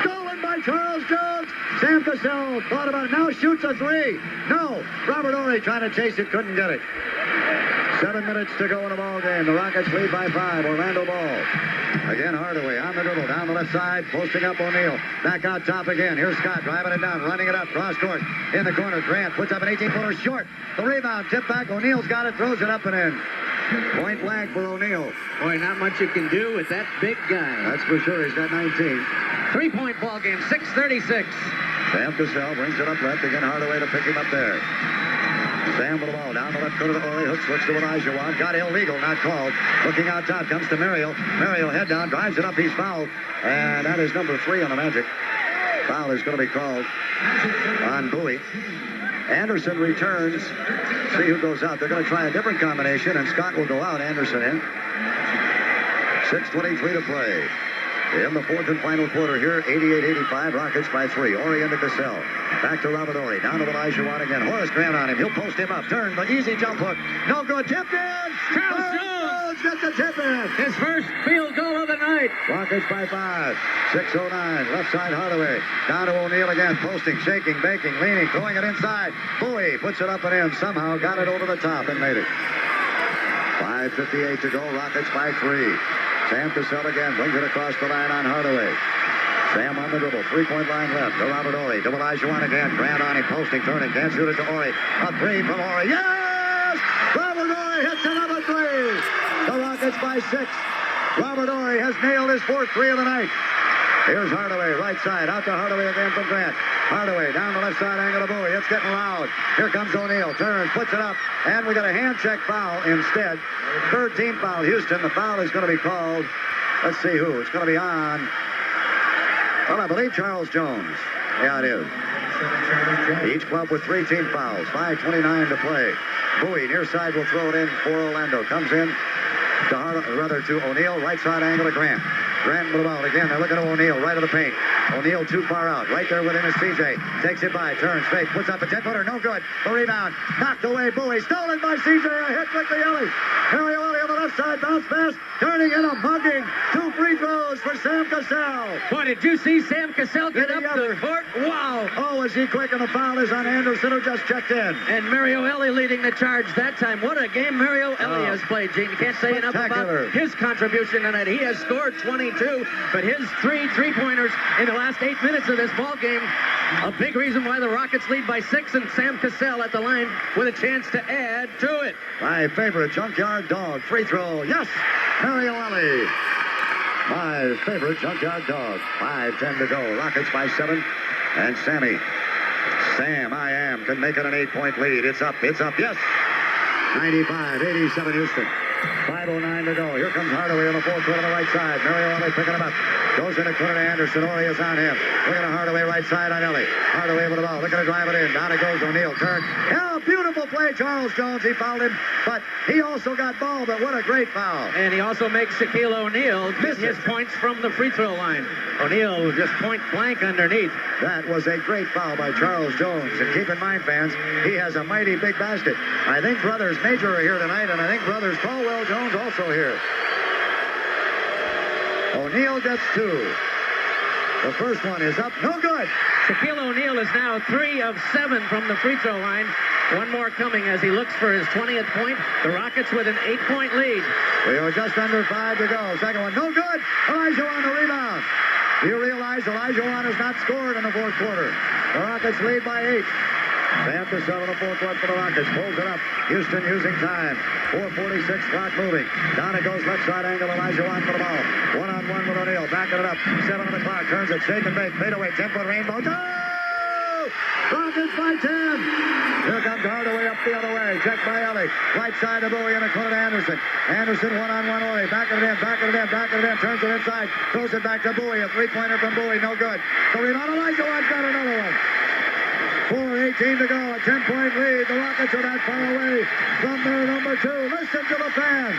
Stolen by Charles Jones. Sam Cassell thought about it. Now shoots a three. No. Robert Horry trying to chase it. Couldn't get it. 7 minutes to go in the ball game. The Rockets lead by 5. Orlando ball. Again, Hardaway on the dribble. Down the left side. Posting up O'Neal. Back out top again. Here's Scott driving it down. Running it up. Cross court. In the corner. Grant puts up an 18-footer short. The rebound. Tip back. O'Neal's got it. Throws it up and in. Point blank for O'Neal. Boy, not much you can do with that big guy. That's for sure. He's got 19. 3-point ball game. 6:36. Sam Cassell brings it up left. Again, Hardaway to pick him up there. Sam with the ball. Down the left corner to Horry. Hooks looks to Elijah. Got illegal. Not called. Looking out top. Comes to Mario. Mario head down. Drives it up. He's fouled. And that is number 3 on the Magic. Foul is going to be called on Bowie. Anderson returns. See who goes out. They're going to try a different combination, and Scott will go out. Anderson in. 6:23 to play. In the fourth and final quarter here, 88-85, Rockets by 3. Horry into Cassell. Back to Robert Horry. Down to Elijah again. Horace Grant on him. He'll post him up. Turn, but easy jump hook. No good. Tipped in. Charles Jones gets the tip in. His first field goal of the night. Rockets by 5. 6:09. Left side Hardaway. Down to O'Neal again. Posting, shaking, baking, leaning, throwing it inside. Bowie puts it up and in. Somehow got it over the top and made it. 5:58 to go. Rockets by 3. Sam Cassell again brings it across the line on Hardaway. Sam on the dribble. 3-point line left to Robert Horry. To Elijah again. Grant on him. Posting, turning. Can't shoot it to Horry. A 3 from Horry. Yes! Robert Horry hits another 3. The Rockets by 6. Robert Horry has nailed his 4th 3 of the night. Here's Hardaway, right side. Out to Hardaway again from Grant. Hardaway down the left side angle of Bowie. It's getting loud. Here comes O'Neal. Turns, puts it up. And we got a hand check foul instead. 3rd team foul. Houston, the foul is going to be called. Let's see who. It's going to be on. Well, I believe Charles Jones. Yeah, it is. Each club with 3 team fouls. 5:29 to play. Bowie, near side, will throw it in for Orlando. Comes in to O'Neal. Right side angle to Grant. Grant with the ball. Again, they're looking at O'Neal, right of the paint. O'Neal too far out. Right there with him is CJ. Takes it by, turns, fake, puts up a 10-footer. No good. The rebound. Knocked away. Bowie. Stolen by CJ. A hit quickly, Elie. Mario Elie on the left side. Bounce pass. Turning in a mugging. 2 free throws for Sam Cassell. Boy, did you see Sam Cassell get up the court? Wow. Oh, is he quick? And the foul is on Anderson, who just checked in. And Mario Elie leading the charge that time. What a game Mario Elie has played, Gene. You can't say enough about his contribution tonight. He has scored 22, but his 3 three-pointers in the last 8 minutes of this ball game, a big reason why the Rockets lead by 6, and Sam Cassell at the line with a chance to add to it. My favorite junkyard dog. Free throw. Yes, Mario Elie. My favorite junkyard dog. 5:10 to go. Rockets by 7. And Sam, can make it an 8-point lead. It's up. Yes. 95-87 Houston. 5:09 to go. Here comes Hardaway on the fourth foot on the right side. Mario Elie picking him up. Goes in the corner to Anderson. Horry is on him. Looking at Hardaway right side on Elie. Hardaway with the ball. Looking to drive it in. Down it goes. O'Neal. Turn. Yeah, beautiful play. Charles Jones. He fouled him, but he also got ball. But what a great foul. And he also makes Shaquille O'Neal get his points from the free throw line. O'Neal just point blank underneath. That was a great foul by Charles Jones. And keep in mind, fans, he has a mighty big basket. I think brothers Major are here tonight, and I think brothers Caldwell Jones also here. O'Neal gets 2. The first one is up. No good. Shaquille O'Neal is now 3 of 7 from the free throw line. One more coming as he looks for his 20th point. The Rockets with an 8-point lead. We are just under 5 to go. Second one, no good. Elijah on the rebound. You realize Elijah has not scored in the fourth quarter. The Rockets lead by 8. Sam Cassell in the fourth quarter for the Rockets. Pulls it up. Houston using time. 4:46, clock moving. Down it goes, left side angle. Elijah for the ball. 1-on-1 with O'Neal. Backing it up. 7 on the clock. Turns it. Shake and bake. Fade away. 10-foot rainbow. Go! Rockets by 10. Here comes Hardaway up the other way. Checked by Elie. Right side of Bowie in the corner to Anderson. Anderson 1-on-1 Horry. Back of it in. Turns it inside. Throws it back to Bowie. A 3-pointer from Bowie. No good. The rebound. Elijah got another one. 4:18 to go. A 10-point lead. The Rockets are not far away from their number 2. Listen to the fans.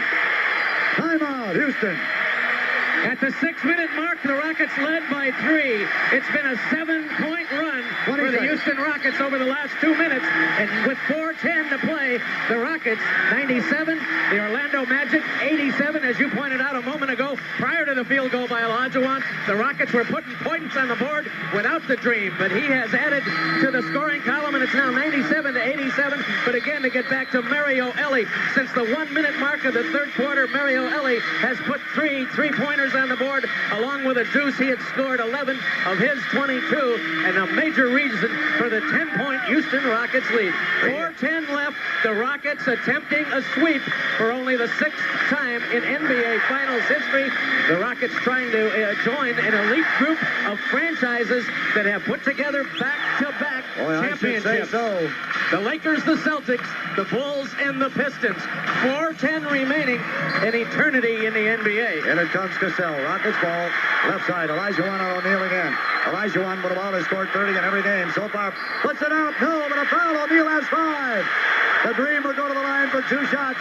Timeout, Houston. At the 6-minute mark, the Rockets led by 3. It's been a 7-point run for the Houston Rockets over the last 2 minutes. And with 4:10 to play, the Rockets 97, the Orlando Magic 87, as you pointed out a moment ago. Prior to the field goal by Olajuwon, the Rockets were putting points on the board without the Dream. But he has added to the scoring column, and it's now 97 to 87. But again, to get back to Mario Elie, since the 1-minute mark of the third quarter, Mario Elie has put 3 3-pointers on the board, along with a deuce. He had scored 11 of his 22, and a major reason for the 10-point Houston Rockets lead. 4:10 left. The Rockets attempting a sweep for only the 6th time in NBA Finals history. The Rockets trying to join an elite group of franchises that have put together back-to-back championships. So. The Lakers, the Celtics, the Bulls, and the Pistons. 4:10 remaining, an eternity in the NBA. And it comes Cassell. Rockets ball. Left side. Olajuwon on O'Neal again. Olajuwon with the ball has scored 30 in every game so far. Puts it out. No, but a foul. O'Neal has 5. The Dream will go to the line for 2 shots.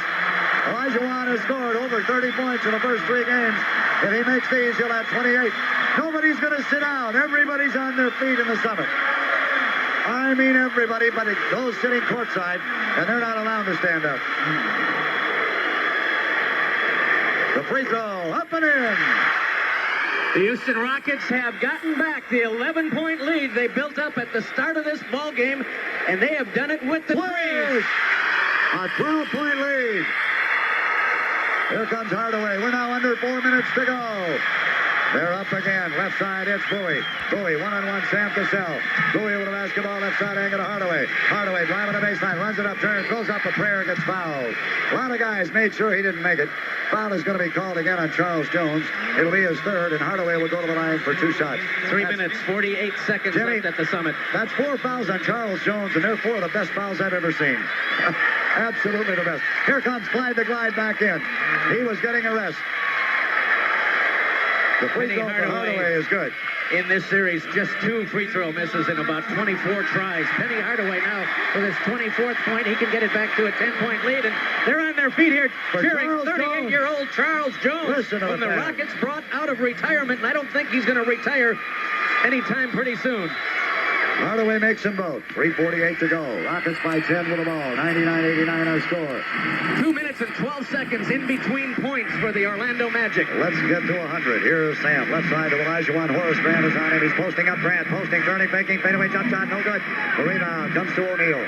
Olajuwon has scored over 30 points in the first 3 games. If he makes these, he'll have 28. Nobody's going to sit down. Everybody's on their feet in the Summit. I mean everybody, but those sitting courtside, and they're not allowed to stand up. The free throw, up and in. The Houston Rockets have gotten back the 11-point lead they built up at the start of this ball game, and they have done it with the Dream. A 12-point lead. Here comes Hardaway. We're now under 4 minutes to go. They're up again. Left side, it's Bowie. Bowie, one-on-one, Sam Cassell. Bowie with the basketball, left side angle to Hardaway. Hardaway driving the baseline, runs it up, turns, throws up a prayer, and gets fouled. A lot of guys made sure he didn't make it. Foul is going to be called again on Charles Jones. It'll be his 3rd, and Hardaway will go to the line for 2 shots. 3 minutes, 48 seconds left at the Summit. That's 4 fouls on Charles Jones, and they're 4 of the best fouls I've ever seen. Absolutely the best. Here comes Clyde the Glide back in. He was getting a rest. The free throw for Hardaway is good. In this series, just 2 free throw misses in about 24 tries. Penny Hardaway now with his 24th point. He can get it back to a 10-point lead, and they're on their feet here cheering 38-year-old Charles Jones, whom the Rockets brought out of retirement, and I don't think he's going to retire anytime pretty soon. Hardaway makes them both. 3:48 to go. Rockets by 10 with the ball. 99-89 our score. 2 minutes and 12 seconds in between points for the Orlando Magic. Let's get to 100. Here's Sam. Left side to Olajuwon. Horace Grant is on him. He's posting up Grant. Posting, turning, faking, fadeaway jump shot. No good. The rebound comes to O'Neal.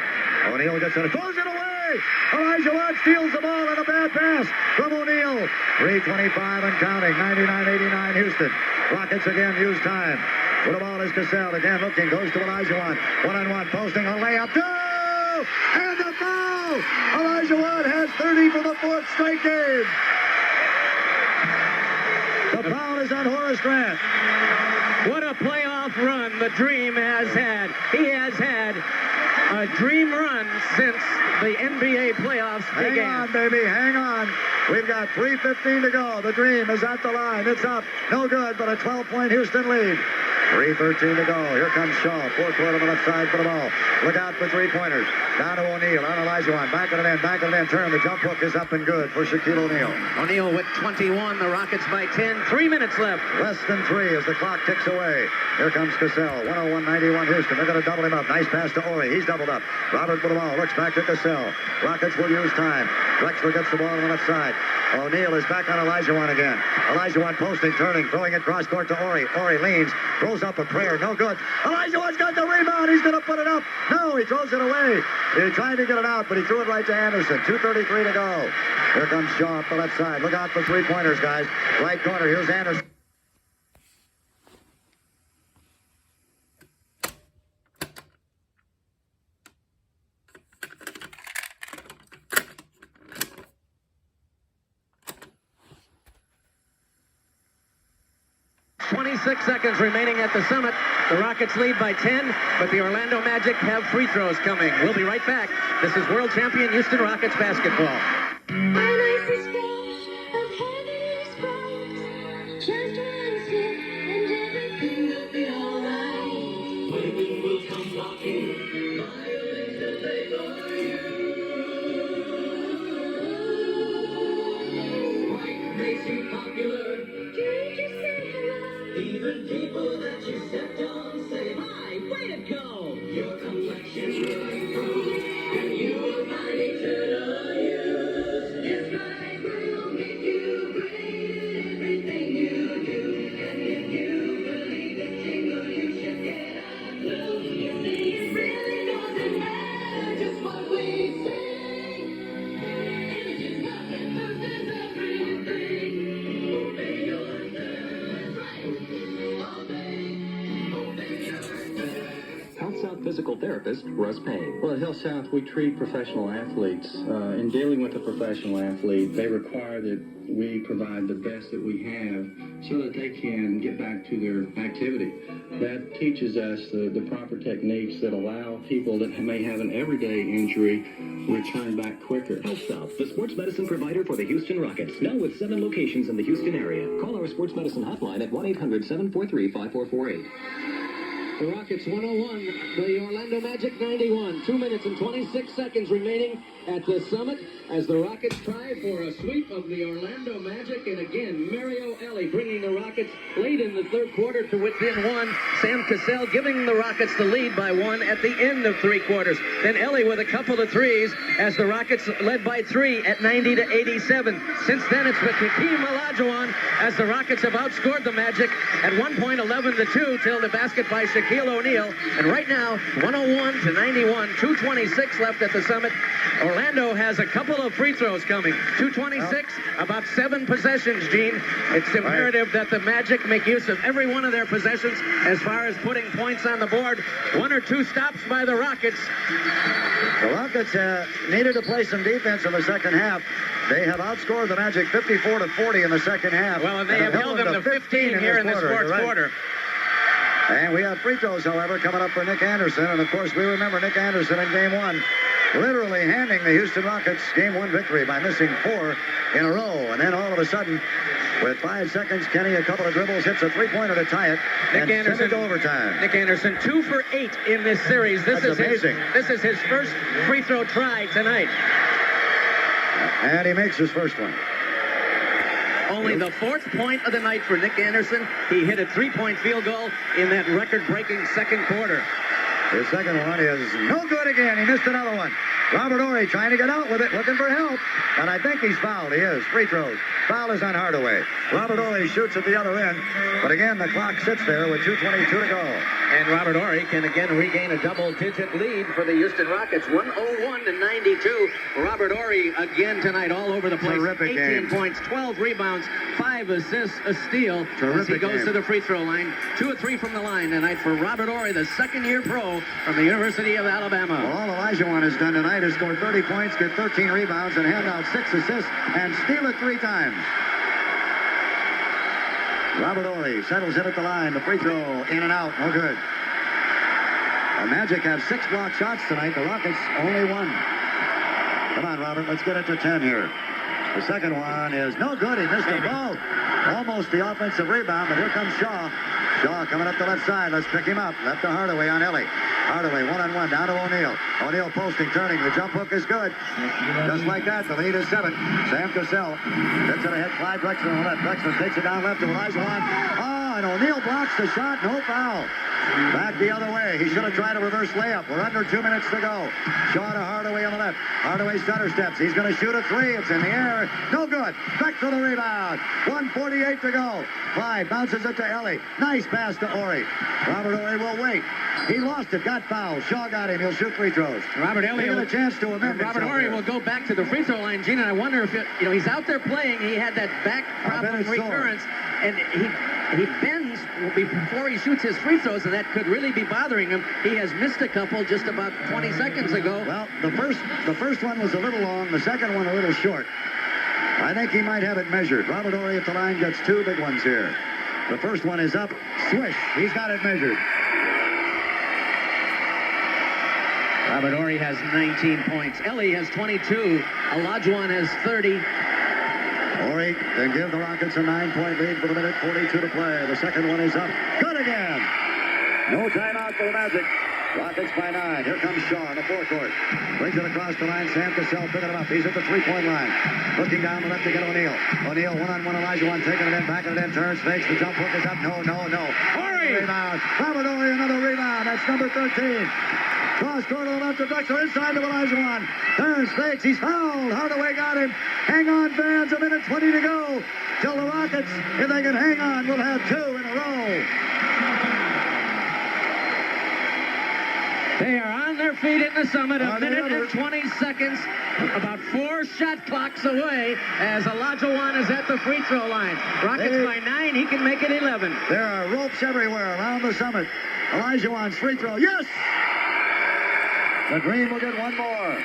O'Neal gets it. Throws it away. Olajuwon steals the ball and a bad pass from O'Neal. 3:25 and counting. 99-89 Houston. Rockets again use time. With the ball is Cassell. Again looking. Goes to Olajuwon. One-on-one. Posting. A layup. No! And the foul! Olajuwon has 30 for the 4th straight game. The foul is on Horace Grant. What a playoff run the Dream has had. He has had a dream run since the NBA playoffs began. Hang on, baby. Hang on. We've got 3:15 to go. The Dream is at the line. It's up. No good, but a 12-point Houston lead. 3:13 to go. Here comes Shaw. 4-court on the left side for the ball. Look out for 3-pointers. Down to O'Neal. On Olajuwon. Back of the net. Back of the net. Turn. The jump hook is up and good for Shaquille O'Neal. O'Neal with 21. The Rockets by 10. 3 minutes left. Less than 3 as the clock ticks away. Here comes Cassell. 101-91 Houston. They're going to double him up. Nice pass to Ori. He's doubled up. Robert with the ball. Looks back to Cassell. Rockets will use time. Drexler gets the ball on the left side. O'Neal is back on Olajuwon again. Olajuwon posting, turning, throwing it cross court to Ori. Ori leans, throws up a prayer. No good. Olajuwon's got the rebound. He's going to put it up. No, he throws it away. He tried to get it out, but he threw it right to Anderson. 2:33 to go. Here comes Shaw up the left side. Look out for 3-pointers, guys. Right corner. Here's Anderson. Seconds remaining at the Summit. The Rockets lead by 10, but the Orlando Magic have free throws coming. We'll be right back. This is world champion Houston Rockets basketball. Just one sip and everything will be alright. Lightning will come walking. dealer. Do you just say hello? Even people that you stepped on say hi, way to go! Your complexion's really improved, and you will find eternal use. Yes, my will make you great in everything you do. And if you believe it, jingle, you should get a clue. You see, it really doesn't matter just what we say. Images, nothing, versus everything. Obey yourself, right? Obey yourself. Health South physical therapist Russ Payne. Well, at Health South, we treat professional athletes. In dealing with a professional athlete, they require that we provide the best that we have so that they can get back to their activity. That teaches us the proper techniques that allow people that may have an everyday injury return back quicker. Health South, the sports medicine provider for the Houston Rockets. Now with 7 locations in the Houston area. Call our sports medicine hotline at 1-800-743-5448. The Rockets 101, the Orlando Magic 91. 2 minutes and 26 seconds remaining at the Summit as the Rockets try for a sweep of the Orlando Magic. And again, Mario Elie bringing the Rockets late in the third quarter to within 1. Sam Cassell giving the Rockets the lead by 1 at the end of 3 quarters. Then Elie with a couple of threes as the Rockets led by 3 at 90-87. Since then, it's with Hakeem Olajuwon as the Rockets have outscored the Magic at 1 point, 11-2 till the basket by Shaquille O'Neal. And right now, 101-91, 2:26 left at the Summit. Orlando has a couple of free throws coming. 2:26, about 7 possessions, Gene. It's imperative that the Magic make use of every one of their possessions as far as putting points on the board. 1 or 2 stops by the Rockets. The Rockets needed to play some defense in the second half. They have outscored the Magic 54-40 in the second half. Well, and they have held them to 15 here in this fourth quarter. And we have free throws, however, coming up for Nick Anderson. And, of course, we remember Nick Anderson in Game 1 literally handing the Houston Rockets Game 1 victory by missing 4 in a row. And then all of a sudden, with 5 seconds, Kenny, a couple of dribbles, hits a three-pointer to tie it, and send it to overtime. Nick Anderson, 2 for 8 in this series. That's amazing. This is his first free throw try tonight. And he makes his first one. Only the 4th point of the night for Nick Anderson. He hit a 3-point field goal in that record-breaking second quarter. His second one is no good again. He missed another one. Robert Horry trying to get out with it, looking for help. And I think he's fouled. He is. Free throws. Foul is on Hardaway. Robert Horry shoots at the other end. But again, the clock sits there with 2:22 to go. And Robert Horry can again regain a double-digit lead for the Houston Rockets. 101-92. Robert Horry again tonight all over the place. Terrific 18 game. points, 12 rebounds, 5 assists, a steal. Terrific as he goes game. to the free throw line. 2 or 3 from the line tonight for Robert Horry, the second-year pro from the University of Alabama. Well, all Olajuwon has done tonight is score 30 points, get 13 rebounds, and hand out 6 assists, and steal it 3 times. Robert Horry settles it at the line. The free throw in and out. No good. The Magic have 6 block shots tonight. The Rockets only 1. Come on, Robert. Let's get it to 10 here. The second one is no good. He missed the ball. Almost the offensive rebound, but here comes Shaw. Shaw coming up the left side. Let's pick him up. Left to Hardaway on Elie. Hardaway one-on-one down to O'Neal. O'Neal posting, turning. The jump hook is good. Just like that, the lead is 7. Sam Cassell gets it ahead. Clyde Drexler on the left. Drexler takes it down left to Olajuwon. Oh, and O'Neal blocks the shot. No foul. Back the other way. He should have tried a reverse layup. We're under 2 minutes to go. Shaw to Hardaway on the left. Hardaway stutter steps. He's going to shoot a 3. It's in the air. No good. Back for the rebound. 1:48 to go. Clyde bounces it to Elie. Nice pass to Horry. Robert Horry will wait. He lost it. Got fouled. Shaw got him. He'll shoot free throws. Robert Elie will a chance to amend Robert himself Horry here. will go back to the free throw line, Gene, and I wonder if he's out there playing. He had that back problem recurrence, and he bends before he shoots his free throws, and that could really be bothering him. He has missed a couple just about 20 seconds ago. Well, the first one was a little long. The second one a little short. I think he might have it measured. Robert Horry at the line gets 2 big ones here. The first one is up. Swish. He's got it measured. Robert Horry has 19 points. Elie has 22. Olajuwon has 30. Horry can give the Rockets a 9-point lead for the minute. 42 to play. The second one is up. Good again. No timeout for the Magic. Rockets by 9. Here comes Shaw in the forecourt. Brings it across the line. Sam Cassell picking it up. He's at the three-point line. Looking down the left to get O'Neal. O'Neal one-on-one. Elijah taking it in. Backing it in. Turns. Fakes. The jump hook is up. No. Rebound. Robert Horry, another rebound. That's number 13. Cross court to the left of Drexler. Inside to Elijah. Turns. Fakes. He's fouled. Hardaway got him. Hang on, fans. A minute 20 to go. Till the Rockets, if they can hang on, will have 2 in a row. They are on their feet in the Summit, a minute and 20 seconds, about 4 shot clocks away as Olajuwon is at the free throw line. Rockets by 9, he can make it 11. There are ropes everywhere around the Summit. Olajuwon's free throw, yes! The Green will get one more.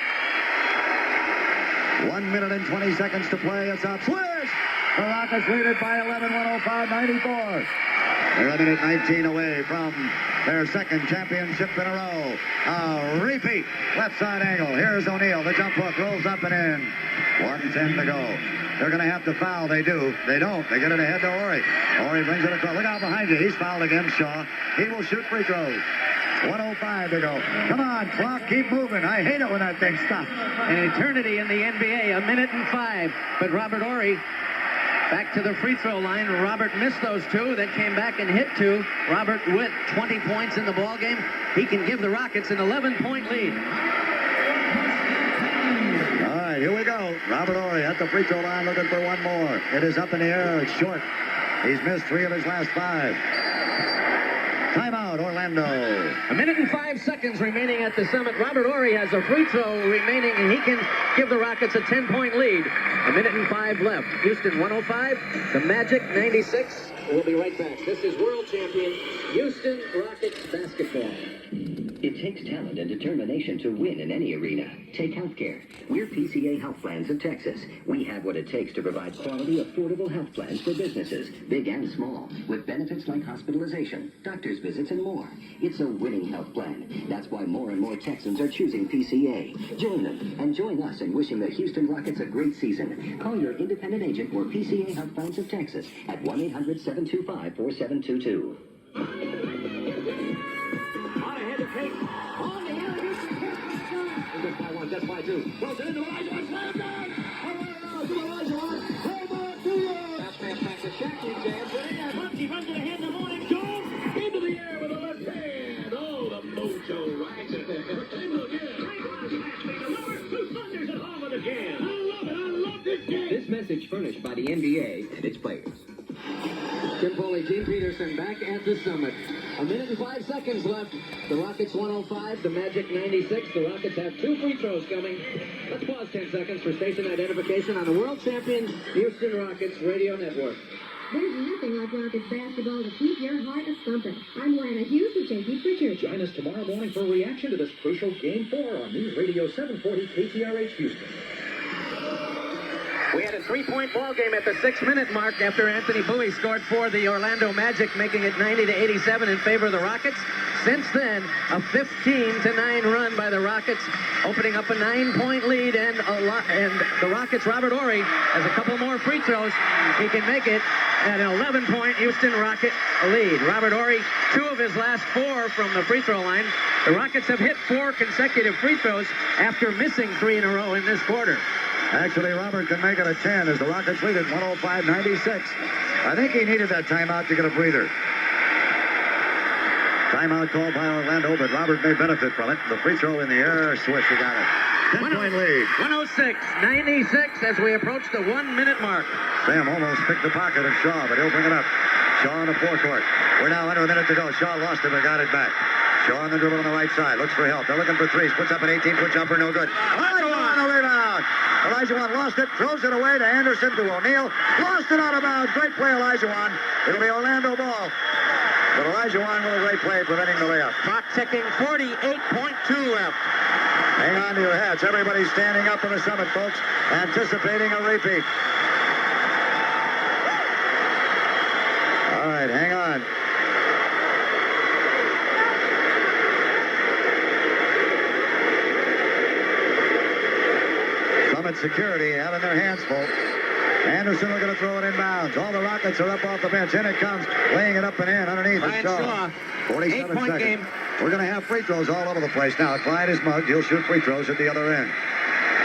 1 minute and 20 seconds to play. It's up. Swish! The Rockets lead it by 11, 105-94. They're a minute 19 away from their second championship in a row. A repeat. Left side angle. Here's O'Neal. The jump hook rolls up and in. 1:10 to go. They're going to have to foul. They do. They don't. They get it ahead to Horry. Horry brings it across. Look out behind you. He's fouled again, Shaw. He will shoot free throws. 1:05 to go. Come on, clock. Keep moving. I hate it when that thing stops. An eternity in the NBA. A minute and 5. But Robert Horry back to the free throw line. Robert missed those 2, then came back and hit 2. Robert with 20 points in the ball game. He can give the Rockets an 11-point lead. All right, here we go. Robert Horry at the free throw line looking for one more. It is up in the air. It's short. He's missed 3 of his last 5. Timeout, Orlando. A minute and 5 seconds remaining at the Summit. Robert Horry has a free throw remaining, and he can give the Rockets a 10-point lead. A minute and 5 left. Houston 105, the Magic 96. We'll be right back. This is world champion Houston Rockets basketball. It takes talent and determination to win in any arena. Take healthcare. We're PCA Health Plans of Texas. We have what it takes to provide quality, affordable health plans for businesses, big and small, with benefits like hospitalization, doctor's visits, and more. It's a winning health plan. That's why more and more Texans are choosing PCA. Join them and join us in wishing the Houston Rockets a great season. Call your independent agent for PCA Health Plans of Texas at 1-800-725-4722. Just by 1, just by 2. Throws it into Olajuwon. Slam dunk! Olajuwon. Hold on to you! Pass back to Shaq. He jams it in. He runs it ahead in the morning. Jones into the air with a left hand. Oh, the mojo rides it there. Look here. The number 2 Thunders at Harvard again. I love this game. This message furnished by the NBA and its players. Tim Foley, Team Peterson back at the Summit. A minute and 5 seconds left. The Rockets 105, the Magic 96. The Rockets have 2 free throws coming. Let's pause 10 seconds for station identification on the world champion Houston Rockets Radio Network. There's nothing like Rockets basketball to keep your heart a-thumping. I'm Lana Hughes with J.P. Pritchard. Join us tomorrow morning for a reaction to this crucial Game 4 on News Radio 740 KTRH Houston. We had a 3-point ball game at the 6-minute mark after Anthony Bowie scored for the Orlando Magic, making it 90-87 in favor of the Rockets. Since then, a 15-9 run by the Rockets, opening up a 9-point lead, and the Rockets' Robert Horry has a couple more free throws. He can make it at an 11-point Houston Rocket lead. Robert Horry, 2 of his last 4 from the free throw line. The Rockets have hit 4 consecutive free throws after missing 3 in a row in this quarter. Actually, Robert can make it a 10 as the Rockets lead at 105-96. I think he needed that timeout to get a breather. Timeout called by Orlando, but Robert may benefit from it. The free throw in the air, swish, he got it. 10-point lead. 106-96 as we approach the 1-minute mark. Sam almost picked the pocket of Shaw, but he'll bring it up. Shaw on the forecourt. We're now under a minute to go. Shaw lost it, but got it back. Shaw on the dribble on the right side. Looks for help. They're looking for threes. Puts up an 18-foot jumper. No good. Olajuwon on the rebound. Olajuwon lost it. Throws it away to Anderson, to O'Neal. Lost it out of bounds. Great play, Olajuwon. It'll be Orlando ball. But Olajuwon with a great play preventing the layup. Clock ticking, 48.2 left. Hang on to your hats. Everybody's standing up in the Summit, folks. Anticipating a repeat. All right, hang on. Summit security having their hands full. Anderson looking to throw it inbounds. All the Rockets are up off the bench. In it comes, laying it up and in underneath. Brian Shaw. 47 8-point game. We're going to have free throws all over the place now. Clyde is mugged. He'll shoot free throws at the other end.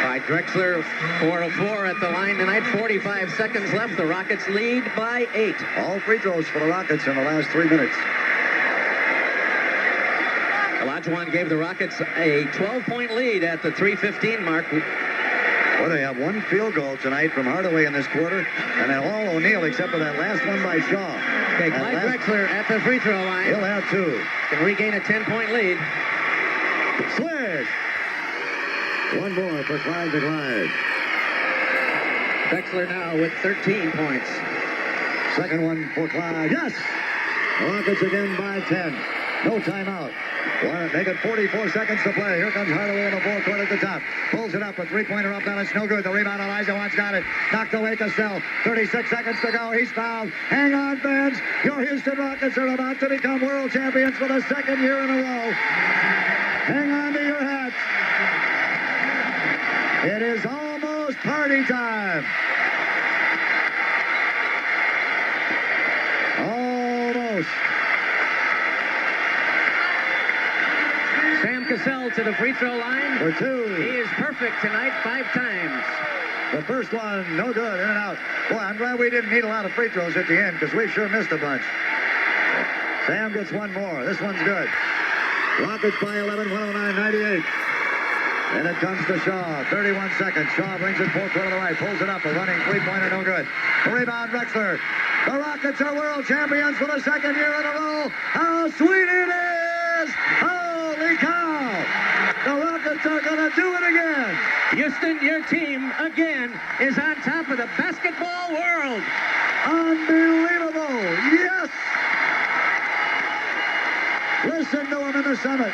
By Drexler, 4 of 4 at the line tonight. 45 seconds left. The Rockets lead by 8. All free throws for the Rockets in the last 3 minutes. Olajuwon gave the Rockets a 12-point lead at the 3:15 mark. Well, they have one field goal tonight from Hardaway in this quarter, and then all O'Neal except for that last one by Shaw. Okay, Clyde Drexler at the free throw line. He'll have 2. Can regain a 10-point lead. Swish! One more for Clyde to Clyde. Drexler now with 13 points. Second one for Clyde. Yes! The Rockets again by 10. No timeout. Make it 44 seconds to play. Here comes Hardaway in the forecourt at the top. Pulls it up. A three-pointer up balance. No good. The rebound. Olajuwon's got it. Knocked away Cassell. 36 seconds to go. He's fouled. Hang on, fans. Your Houston Rockets are about to become world champions for the second year in a row. Hang on to your hats. It is almost party time. Almost. Sam Cassell to the free throw line. For 2. He is perfect tonight 5 times. The first one, no good, in and out. Boy, I'm glad we didn't need a lot of free throws at the end because we sure missed a bunch. Sam gets one more. This one's good. Rockets by 11, 109-98. And it comes to Shaw. 31 seconds. Shaw brings it full court to the right. Pulls it up. A running three-pointer, no good. The rebound, Drexler. The Rockets are world champions for the second year in a row. How sweet it is! Holy cow! The Rockets are going to do it again. Houston, your team, again, is on top of the basketball world. Unbelievable. Yes! Listen to him in the summit.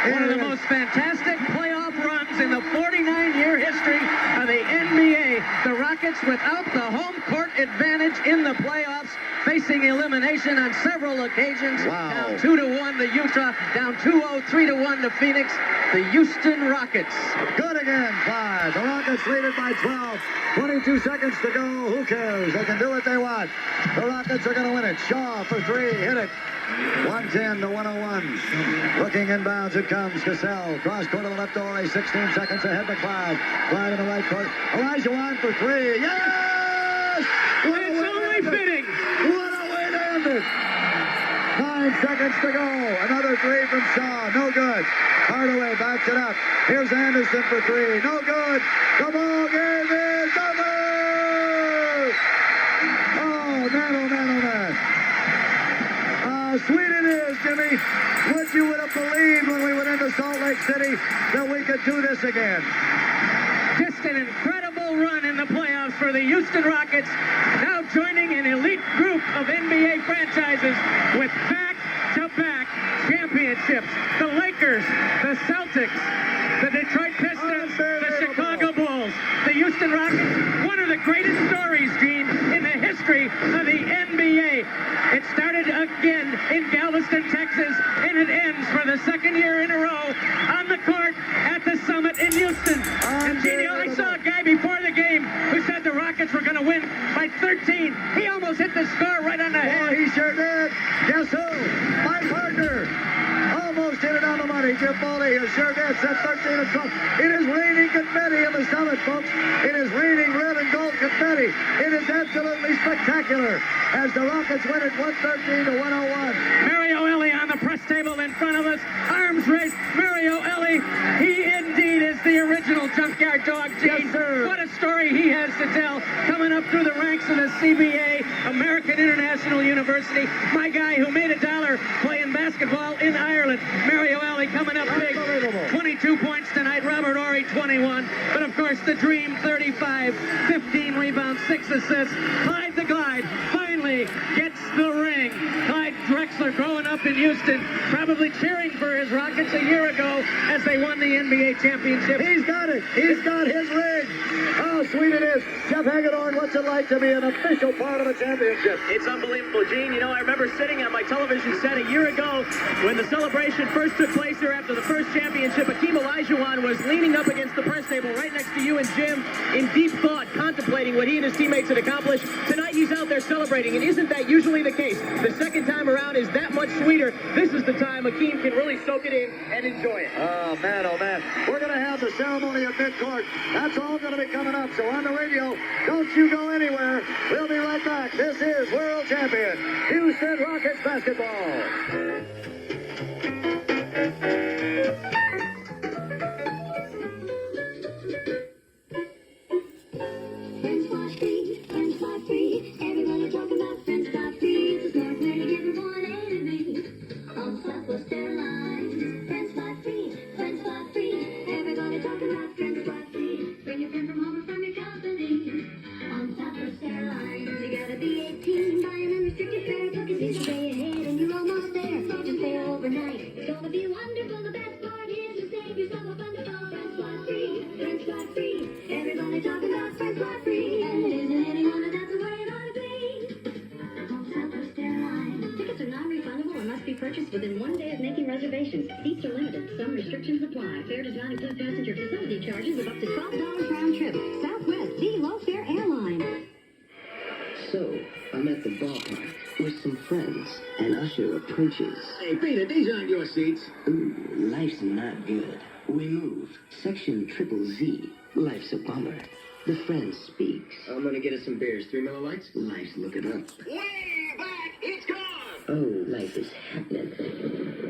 One of the most fantastic playoff runs in the 49-year history of the NBA. The Rockets without the home court advantage in the playoffs, facing elimination on several occasions. Wow. Down 2-1 to Utah, down 2-0, 3-1 to Phoenix. The Houston Rockets. Good again, Clyde. The Rockets lead it by 12. 22 seconds to go. Who cares? They can do what they want. The Rockets are going to win it. Shaw for 3. Hit it. 110 to 101. Looking inbounds, it comes. Cassell. Cross court to the left door. 16 seconds ahead to Clyde. Clyde in the right court. Olajuwon for 3. Yes! It's only fitting. What a way to end it. 9 seconds to go. Another 3 from Shaw. No good. Hardaway backs it up. Here's Anderson for 3. No good. The ball game is over. Oh, man, oh, man, oh, man. How sweet it is, Jimmy. Would you would have believed when we went into Salt Lake City that we could do this again. Just an incredible run in the playoffs for the Houston Rockets, now joining an elite group of NBA franchises with back-to-back championships. The Lakers, the Celtics, the Detroit Pistons, the Chicago Bulls, the Houston Rockets. One of the greatest stories, Gene, in the history of the NBA. It started again in Galveston, Texas, and it ends for the second year in a row on the court at the Summit in Houston. And, Gene, I saw a guy before the game who said the Rockets were going to win by 13. He almost hit the score right on the head. He sure did. Guess who? My partner. Almost hit it on the money. Jim Foley has sure did. Set 13 and 12. It is raining confetti in the Summit, folks. It is raining red and gold confetti. It is absolutely spectacular as the Rockets win it 113 to 101. Mario Elie on the press table in front of us. Arms raised. Mario Elie, he indeed is the original junkyard dog, Gene. Yes, sir. What a story he has to tell. Coming up through the ranks of the CBA, American International University. My guy who made $1 playing basketball in Ireland. Mario Elie coming up big. 22 points tonight. Robert Horry, 21. But, of course, the Dream, 35. 15 rebounds, 6 assists. Clyde the Glide finally gets the ring. Clyde Drexler growing up in Houston, probably cheering for his Rockets a year ago as they won the NBA championship. He's got it. He's got his ring. How sweet it is. Jeff Hagedorn, what's the it like to be an official part of a championship? It's unbelievable, Gene. You know, I remember sitting on my television set a year ago when the celebration first took place here after the first championship. Akeem Olajuwon was leaning up against the press table right next to you and Jim in deep thought, contemplating what he and his teammates had accomplished. Tonight, he's out there celebrating, and isn't that usually the case? The second time around is that much sweeter. This is the time Akeem can really soak it in and enjoy it. Oh, man, oh, man. We're going to have the ceremony at midcourt. That's all going to be coming up. So on the radio, don't you go anywhere. We'll be right back. This is World Champion Houston Rockets basketball. French fry free, French fry free. Everybody talking about French fry free. It's a smart way to get from point A to B. On Southwest Airlines, French fry free, French fry free. Everybody talking about French fry free. Bring your friend from home or from your company. On Southwest Airlines, you gotta be 18, buy an unrestricted fare, book a seat, stay ahead, and you're almost there. Just stay overnight. It's gonna be wonderful. The best part is to save yourself a wonderful French fry free, French fry free. Everybody talking about French fry free, and it isn't any wonder that's the way it ought to be. On Southwest Airlines, tickets are non-refundable and must be purchased within 1 day of making reservations. Seats are limited. Some restrictions apply. Fare does not include passenger facility charges of up to $12 round trip. Southwest, the low-fare airline. So, I'm at the ballpark with some friends. An usher approaches. Hey, Peter, these aren't your seats. Ooh, life's not good. We move. Section Triple Z. Life's a bummer. The friend speaks. I'm gonna get us some beers. 3 Miller Lights? Life's looking up. Way back! It's gone! Oh, life is happening.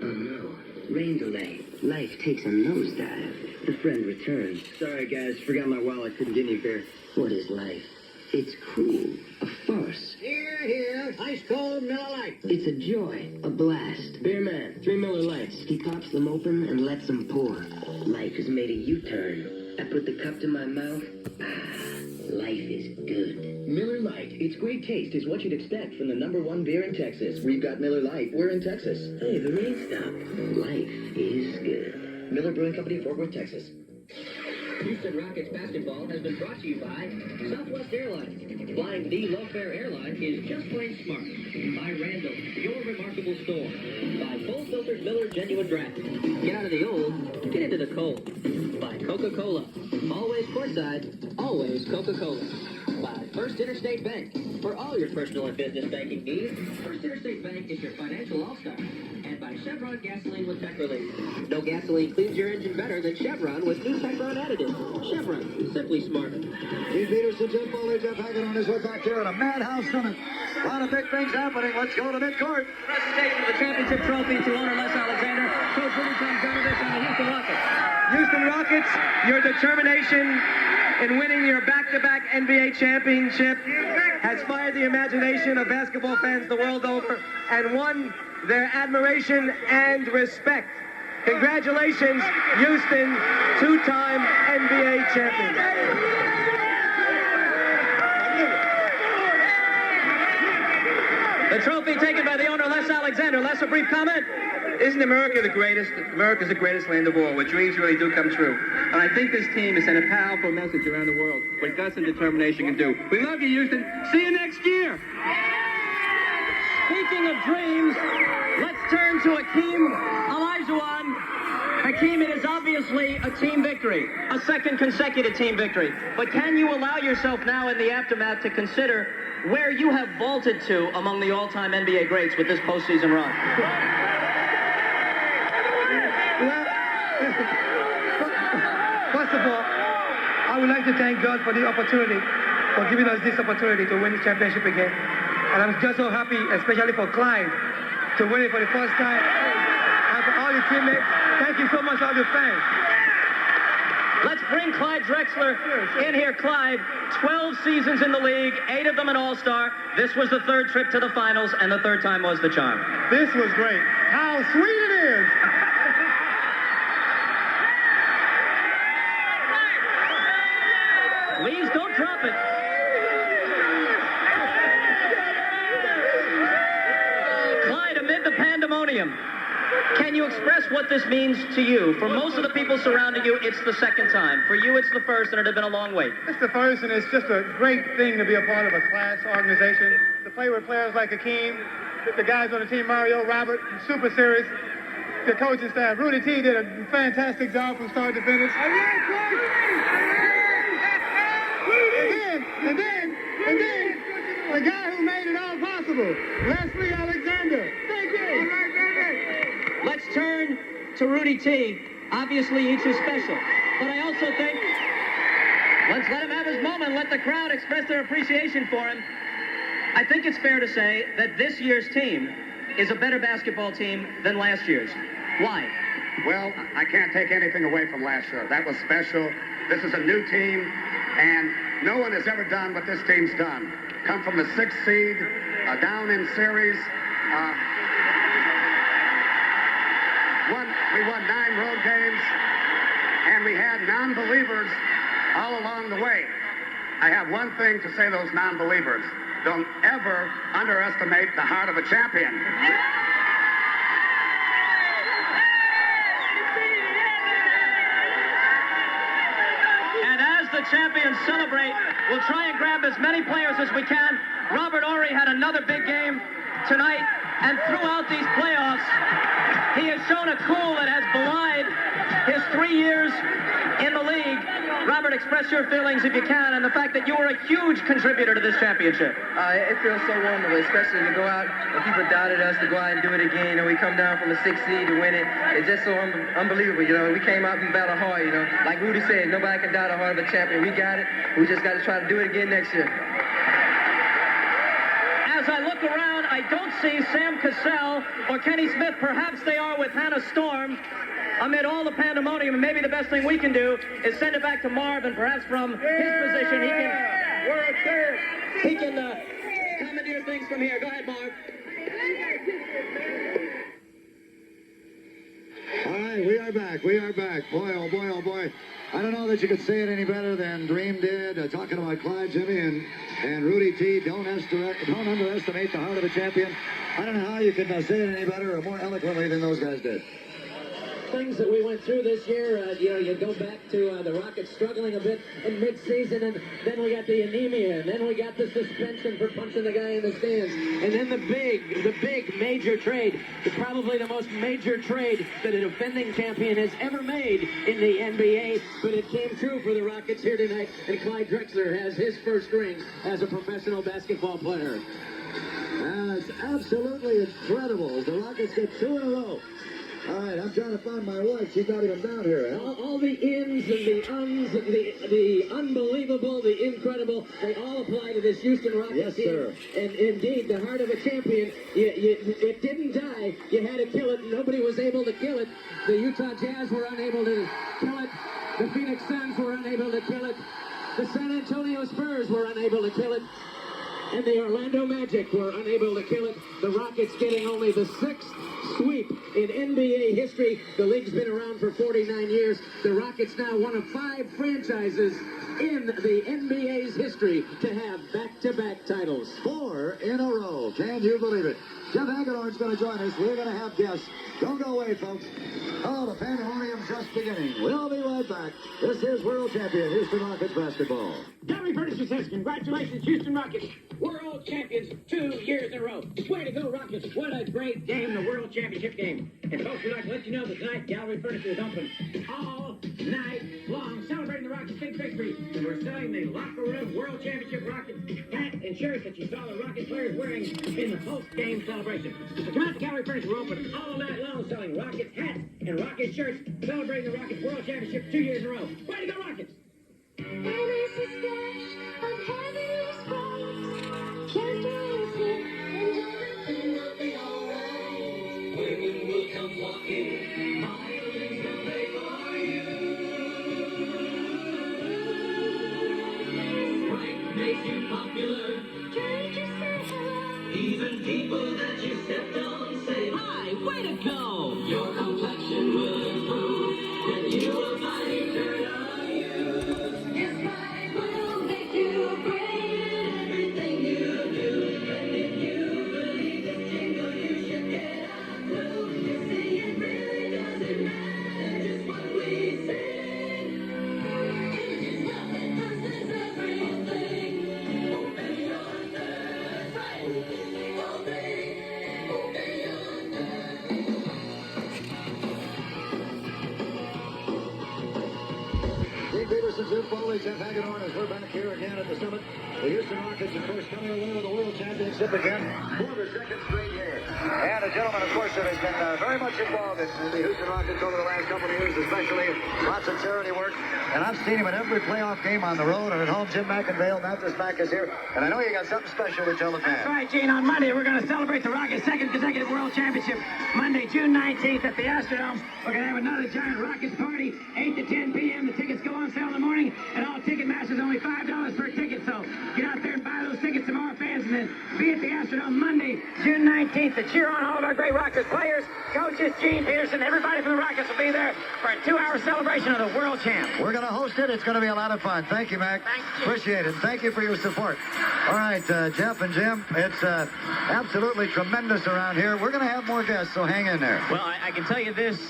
Oh no. Rain delay. Life takes a nosedive. The friend returns. Sorry, guys. Forgot my wallet. Couldn't get any beer. What is life? It's cruel. A farce. Here. Ice cold Miller Light. It's a joy. A blast. Beer man. 3 Miller Lights. He pops them open and lets them pour. Life has made a U-turn. I put the cup to my mouth. Life is good. Miller Lite. Its great taste is what you'd expect from the #1 beer in Texas. We've got Miller Lite. We're in Texas. Hey, the rain stopped. Life is good. Miller Brewing Company, Fort Worth, Texas. Houston Rockets basketball has been brought to you by Southwest Airlines. Flying the low-fare airline is just plain smart. By Randall, your remarkable store. By Full Filtered Miller Genuine Draft. Get out of the old, get into the cold. By Coca-Cola. Always courtside, always Coca-Cola. By First Interstate Bank. For all your personal and business banking needs, First Interstate Bank is your financial all-star. And by Chevron Gasoline with Tech Relief. No gasoline cleans your engine better than Chevron with new Chevron additive. Chevron, simply smarter. Gene Peterson, Jim Foley, Jeff Haggett on his way back here in a madhouse tonight. A lot of big things happening. Let's go to midcourt. Presentation of the championship trophy to owner Les Alexander, Coach Willie Donovich, and the Houston Rockets. Houston Rockets, your determination in winning your back-to-back NBA championship has fired the imagination of basketball fans the world over and won their admiration and respect. Congratulations, Houston, two-time NBA champions. The trophy taken by the owner, Les Alexander. Les, a brief comment? Isn't America the greatest? America's the greatest land of all, where dreams really do come true. And I think this team has sent a powerful message around the world what guts and determination can do. We love you, Houston. See you next year. Speaking of dreams, let's turn to Akeem Olajuwon. Akeem, it is obviously a team victory, a second consecutive team victory. But can you allow yourself now in the aftermath to consider where you have vaulted to among the all-time NBA greats with this postseason run? Well, first of all, I would like to thank God for the opportunity, for giving us this opportunity to win the championship again. And I'm just so happy, especially for Clyde, to win it for the first time. And for all the teammates, thank you so much, all the fans. Let's bring Clyde Drexler in here. Clyde, 12 seasons in the league, 8 of them an All-Star. This was the third trip to the finals, and the third time was the charm. This was great. How sweet it is! Please don't drop it. Clyde, amid the pandemonium, Can you express what this means to you? For most of the people surrounding you, it's the second time. For you, it's the first, and it had been a long wait. It's the first, and it's just a great thing to be a part of a class organization, to play with players like Akeem, the guys on the team, Mario, Robert, super serious, the coaching staff. Rudy T did a fantastic job from start to finish. And then, the guy who made it all possible, Leslie Alexander. Thank you. Let's turn to Rudy T. Obviously, each is special. But I also think, let's let him have his moment. Let the crowd express their appreciation for him. I think it's fair to say that this year's team is a better basketball team than last year's. Why? Well, I can't take anything away from last year. That was special. This is a new team, and no one has ever done what this team's done. Come from the 6th seed, down in series. We won 9 road games, and we had non-believers all along the way. I have one thing to say to those non-believers. Don't ever underestimate the heart of a champion. And as the champions celebrate, we'll try and grab as many players as we can. Robert Horry had another big game tonight, and throughout these playoffs, he has shown a cool that has belied his 3 years in the league. Robert, express your feelings if you can, and the fact that you were a huge contributor to this championship. It feels so wonderful, especially to go out when people doubted us, to go out and do it again, and we come down from a 6th seed to win it. It's just so unbelievable, you know. We came out and battled hard, you know. Like Rudy said, nobody can doubt the heart of a champion. We got it. We just got to try to do it again next year. As I look around, I don't see Sam Cassell or Kenny Smith. Perhaps they are with Hannah Storm. Amid all the pandemonium, and maybe the best thing we can do is send it back to Marv, and perhaps from his position he can commandeer things from here. Go ahead, Marv. All right, we are back. We are back. Boy, oh boy, oh boy. I don't know that you could say it any better than Dream did, talking about Clyde, Jimmy, and Rudy T. Don't underestimate the heart of a champion. I don't know how you can say it any better or more eloquently than those guys did. Things that we went through this year, you go back to the Rockets struggling a bit in mid-season, and then we got the anemia, and then we got the suspension for punching the guy in the stands, and then the big major trade, probably the most major trade that a defending champion has ever made in the NBA, but it came true for the Rockets here tonight, and Clyde Drexler has his first ring as a professional basketball player. That's absolutely incredible as the Rockets get 2 in a row. All right, I'm trying to find my wife. She's not even down here. All the ins and the uns, the unbelievable, the incredible, they all apply to this Houston Rockets team. Sir. And indeed, the heart of a champion, it didn't die. You had to kill it. Nobody was able to kill it. The Utah Jazz were unable to kill it. The Phoenix Suns were unable to kill it. The San Antonio Spurs were unable to kill it. And the Orlando Magic were unable to kill it. The Rockets getting only the 6th sweep in NBA history. The league's been around for 49 years. The Rockets now one of 5 franchises in the NBA's history to have back-to-back titles. 4 in a row. Can you believe it? Jeff Hagedorn's going to join us. We're going to have guests. Don't go away, folks. Oh, the pandemonium's just beginning. We'll be right back. This is World Champion Houston Rockets basketball. Gary Peterson says, congratulations, Houston Rockets. World champions 2 years in a row. Way to go, Rockets. What a great game, the World Championship game. And folks, we'd like to let you know that tonight, Gallery Furniture is open all night long, celebrating the Rockets' big victory. And we're selling the Locker Room World Championship Rockets hat and shirt that you saw the Rocket players wearing in the post-game celebration. So come out to Gallery Furniture. We're open all night long, selling Rockets hats and Rockets shirts, celebrating the Rockets World Championship 2 years in a row. Way to go, Rockets! And it's a splash of heavenly sparks. Just a slip and everything will be alright. Women will come walking, violins will play for you. Right makes you popular. Strangers say hello. Even people that you stepped on say hi. Way to go! Your complexion will improve, and you will find eternity. back here again at the summit. The Houston Rockets, of course, coming away with the World Championship again for the second straight year. And a gentleman, of course, that has been very much involved in the Houston Rockets over the last couple of years, especially lots of charity work. And I've seen him at every playoff game on the road or at home. Jim McInvale, Memphis Mac is here. And I know you got something special to tell the fans. That's right, Gene. On Monday, we're going to celebrate the Rockets' second consecutive World Championship. Monday, June 19th at the Astrodome. We're going to have another giant Rockets party, 8 to 10 p.m. The tickets go on sale in the morning, and all Ticketmaster's only $5 per ticket. So get out there and buy those tickets to our fans, and then be at the Astrodome Monday, June 19th to cheer on all of our great Rockets players, coaches, Gene, Peterson, everybody from the Rockets will be there for a 2-hour celebration of the World Champ. We're going to host it. It's going to be a lot of fun. Thank you, Mac. Appreciate it. Thank you for your support. All right, Jeff and Jim, it's absolutely tremendous around here. We're going to have more guests, so hang in there. Well, I can tell you this,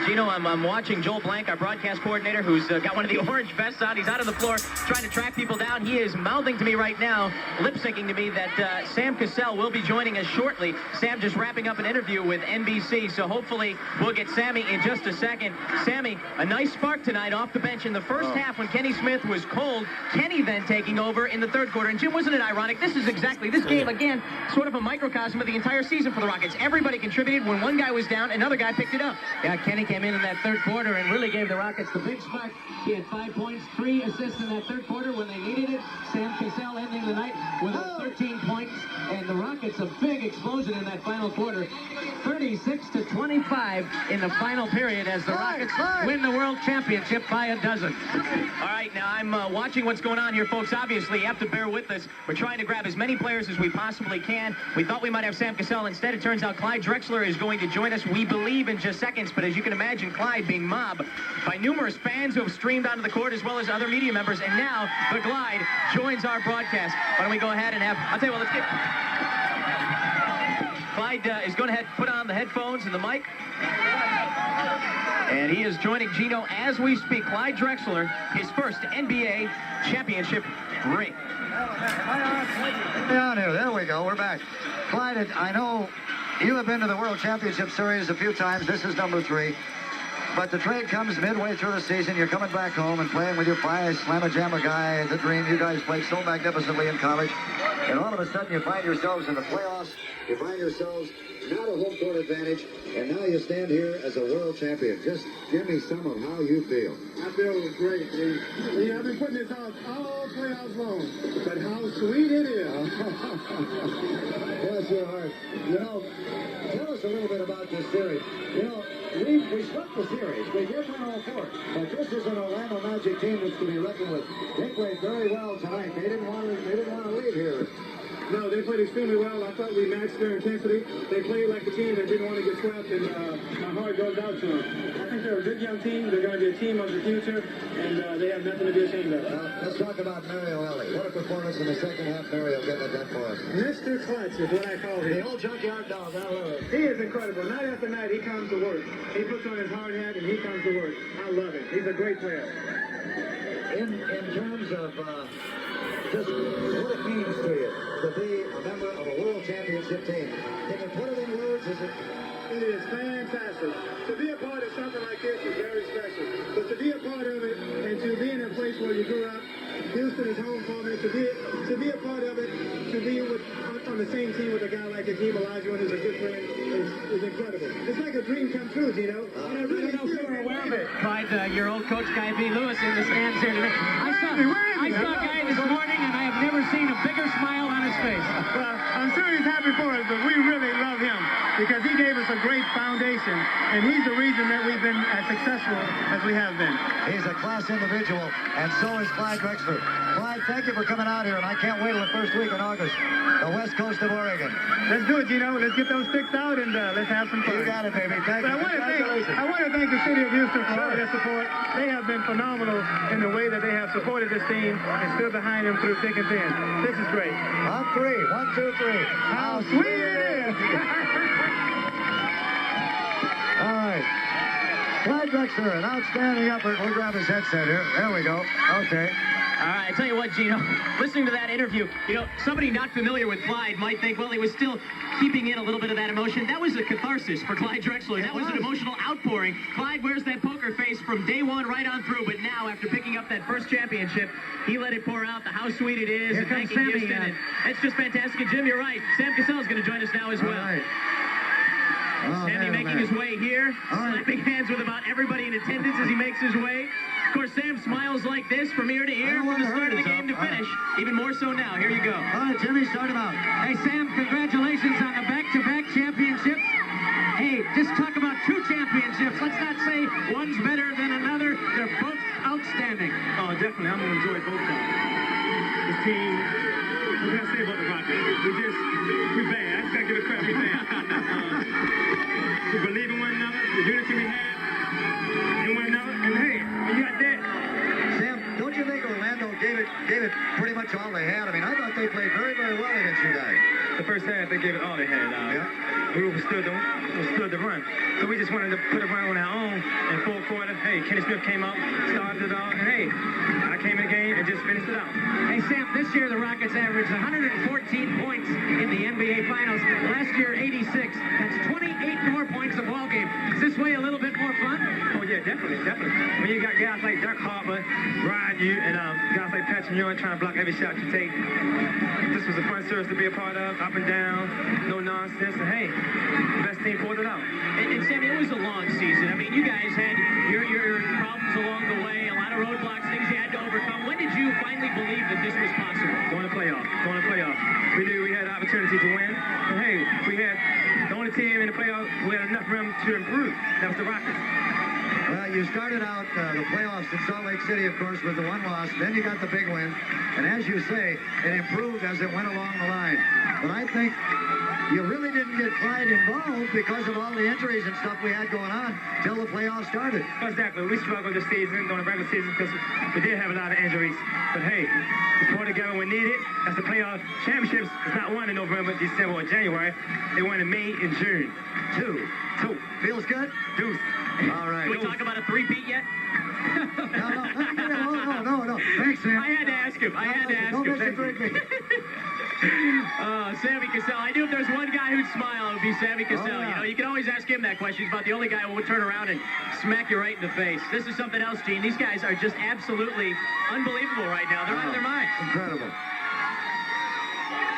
Gino, I'm watching Joel Blank, our broadcast coordinator, who's got one of the orange vests on. He's out on the floor trying to track people down. He is mouthing to me right now, lip-syncing to me, that Sam Cassell will be joining us shortly. Sam just wrapping up an interview with NBC, so hopefully we'll get Sammy in just a second. Sammy, a nice spark tonight off the bench in the first half when Kenny Smith was cold. Kenny then taking over in the third quarter. And Jim, wasn't it ironic? This game, again, sort of a microcosm of the entire season for the Rockets. Everybody contributed. When one guy was down, another guy picked it up. Yeah, Kenny came in that third quarter and really gave the Rockets the big spark. He had 5 points, 3 assists in that third quarter when they needed it. Sam Cassell ending the night with 13 points. And the Rockets, a big explosion in that final quarter. 36-25 in the final period as the Rockets win the World Championship by a dozen. All right, now I'm watching what's going on here, folks. Obviously, you have to bear with us. We're trying to grab as many players as we possibly can. We thought we might have Sam Cassell. Instead, it turns out Clyde Drexler is going to join us, we believe, in just seconds. But as you can imagine, Clyde being mobbed by numerous fans who have streamed onto the court, as well as other media members. And now the Glide joins our broadcast. Why don't we go ahead and I'll tell you what, let's get... Clyde is going to put on the headphones and the mic. And he is joining Gino as we speak. Clyde Drexler, his first NBA championship ring. Down here. There we go. We're back. Clyde, I know you have been to the World Championship Series a few times. This is number 3. But the trade comes midway through the season. You're coming back home and playing with your slamma-jamma guy, the dream. You guys played so magnificently in college. And all of a sudden you find yourselves in the playoffs. You find yourselves not a home court advantage. And now you stand here as a world champion. Just give me some of how you feel. I feel great. I've been putting this out all playoffs long. But how sweet it is. Bless your heart. You know, tell us a little bit about this series. You know, we swept the series. We did win all 4. But this is an Orlando Magic team that's to be reckoned with. They played very well tonight. They didn't want to leave here. No, they played extremely well. I thought we matched their intensity. They played like a team that didn't want to get swept, and my heart goes out to them. I think they're a good young team. They're going to be a team of the future, and they have nothing to be ashamed of. Let's talk about Mario Ellie. What a performance in the second half, Mario getting it done for us. Mr. Clutch is what I call him. The old junkyard dog. I love it. He is incredible. Night after night, he comes to work. He puts on his hard hat, and he comes to work. I love it. He's a great player. In terms of just what it means to you to be a member of a World Championship team, can you put it in words? It is fantastic. To be a part of something like this is very special. But to be a part of it and to be in a place where you grew up, Houston is home for me. To be a part of it, to be on the same team with a guy like Hakeem Olajuwon, who's a good friend, is incredible. It's like a dream come true, Gino. And I really don't know if you're aware of it. Clyde, your old coach, Guy B. Lewis, in the stands here today. I saw Guy this morning, and I have never seen a bigger smile on his face. Well, I'm sure he's happy for us, but we really love him because he gave us a great foundation, and he's the reason that we've been as successful as we have been. He's a class individual, and so is Clyde Drexler. Clyde, thank you for coming out here, and I can't wait till the first week in August, the west coast of Oregon. Let's do it, Gino. Let's get those sticks out, and let's have some fun. You got it, baby. Thank you. I want to thank the city of Houston for all their support. They have been phenomenal in the way that they have supported this team and stood behind them through thick and thin. This is great. On 3. 1, 2, 3. How sweet it is! All right. Clyde Drexler, an outstanding effort. We'll grab his headset here. There we go. Okay. All right, I tell you what, Gino, listening to that interview, somebody not familiar with Clyde might think, well, he was still keeping in a little bit of that emotion. That was a catharsis for Clyde Drexler. That was an emotional outpouring. Clyde wears that poker face from day one right on through, but now, after picking up that first championship, he let it pour out how sweet it is. Here and comes thanking Sammy, Houston. And it's just fantastic. And Jim, you're right. Sam Cassell's going to join us now as well. Right. Oh, Sammy making his way here, slapping hands with about everybody in attendance as he makes his way. Of course, Sam smiles like this from ear to ear from the start of the game to finish. Even more so now. Here you go. All right, Jimmy, start him out. Hey, Sam, congratulations on the back-to-back championships. Hey, just talk about 2 championships. Let's not say one's better than another. They're both outstanding. Oh, definitely. I'm going to enjoy both of them. This team, what can I say about the Rockets? We're bad. I just got to give it credit. We're bad. To believe in one another, the unity we have in one another, and hey, you got that. Sam, don't you think Orlando gave it pretty much all they had? I mean, I thought they played very, very well against you guys. The first half, they gave it all they had. We withstood the run. So we just wanted to put a run on our own in fourth quarter. Hey, Kenny Smith came out, started it all, and hey, I came in the game and just finished it out. Hey, Sam, this year the Rockets averaged 114 points in the NBA Finals. Last year, 86. That's 28 more points a ball game. Is this way a little bit more fun? Oh, yeah, definitely. When you got guys like Dirk Harper riding you and guys like Patrick Ewing trying to block every shot you take, this was a fun service to be a part of, up and down, no nonsense, and hey, the best team pulled it out. And Sammy, it was a long season. I mean, you guys had your problems along the way, a lot of roadblocks, things you had to overcome. When did you finally believe that this was possible? Going to playoffs. We knew we had an opportunity to win. And hey, we had the only team in the playoffs who had enough room to improve. That was the Rockets. Well, you started out the playoffs in Salt Lake City, of course, with the 1 loss. Then you got the big win. And as you say, it improved as it went along the line. But I think you really didn't get Clyde involved because of all the injuries and stuff we had going on till the playoffs started. Exactly. We struggled this season, during the regular season, because we did have a lot of injuries. But hey, we pulled together when needed. That's the playoff championships. It's not won in November, December, or January. They won in May and June. Two. Feels good? Deuce. All right. Can we talk about a three-peat yet? No. Thanks, Sam. I had to ask him. Don't miss your three-peat. Sammy Cassell. I knew if there's one guy who'd smile, it would be Sammy Cassell. yeah. You can always ask him that question. He's about the only guy who would turn around and smack you right in the face. This is something else, Gene. These guys are just absolutely unbelievable right now. They're out of their minds. Incredible.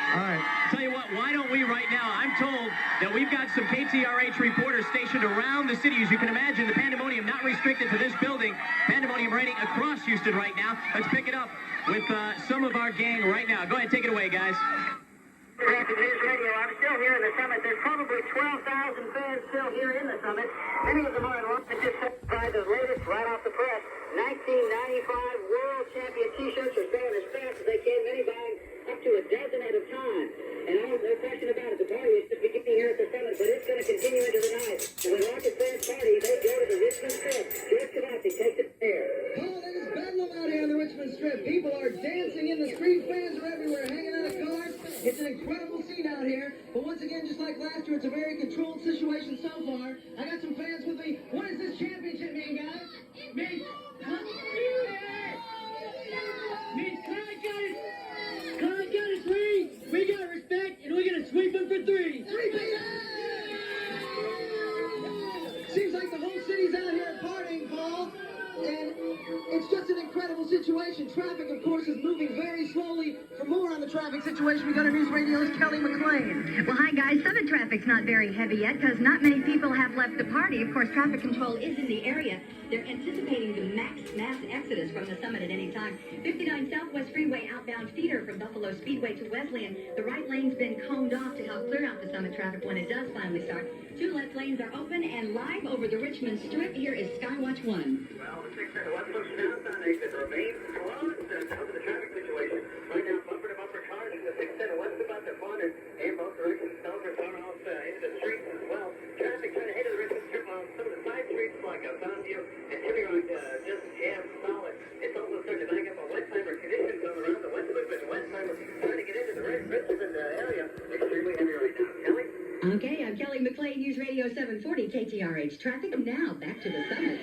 All right. Tell you what, why don't we right now? I'm told that we've got some KTRH reporters stationed around the city. As you can imagine, the pandemonium not restricted to this building. Pandemonium reigning across Houston right now. Let's pick it up with some of our gang right now. Go ahead, take it away, guys. News Radio. I'm still here in the Summit. There's probably 12,000 fans still here in the Summit. Many of them are in line to just buy the latest right off the press. 1995 World Champion T-shirts are selling as fast as they can. Many buying up to a dozen at a time. And no question about it, the party is just beginning here at the Summit, but it's going to continue into the night. And when Rocket fans party, they go to the Richmond Strip. George Canati takes it there. Oh, it is bedlam out here on the Richmond Strip. People are dancing in the street. Fans are everywhere, hanging out of cars. It's an incredible scene out here. But once again, just like last year, it's a very controlled situation so far. I got some fans with me. What does this championship mean, guys? Means Clyde got it. Clyde got his ring. We got respect, and we're going to sweep him for 3. Seems like the whole city's out here partying, Paul. And it's just an incredible situation. Traffic, of course, is moving very slowly. For more on the traffic situation, we go to News Radio's Kelly McLean. Well, hi, guys. Summit traffic's not very heavy yet because not many people have left the party. Of course, traffic control is in the area. They're anticipating the mass exodus from the Summit at any time. 59 Southwest Freeway outbound feeder from Buffalo Speedway to Wesleyan. The right lane's been coned off to help clear out the Summit traffic when it does finally start. 2 left lanes are open and live over the Richmond Strip. Here is Skywatch 1. Well, the 6 West Coast southbound exit remains closed down to the traffic situation. Right now, bumper-to-bumper cars in the 6 West about the fun and both directions. Celebrate coming off into the streets as well. Traffic trying to head to the Richmond Strip on some of the side streets like Fountainview and Everyone just jammed solid. It's also starting to back up on Westheimer. Conditions on around the West Loop and Westheimer trying to get into the Richmond area. Extremely heavy right now. Kelly? Okay, I'm Kelly McLean, News Radio 740 KTRH traffic. Now back to the summit.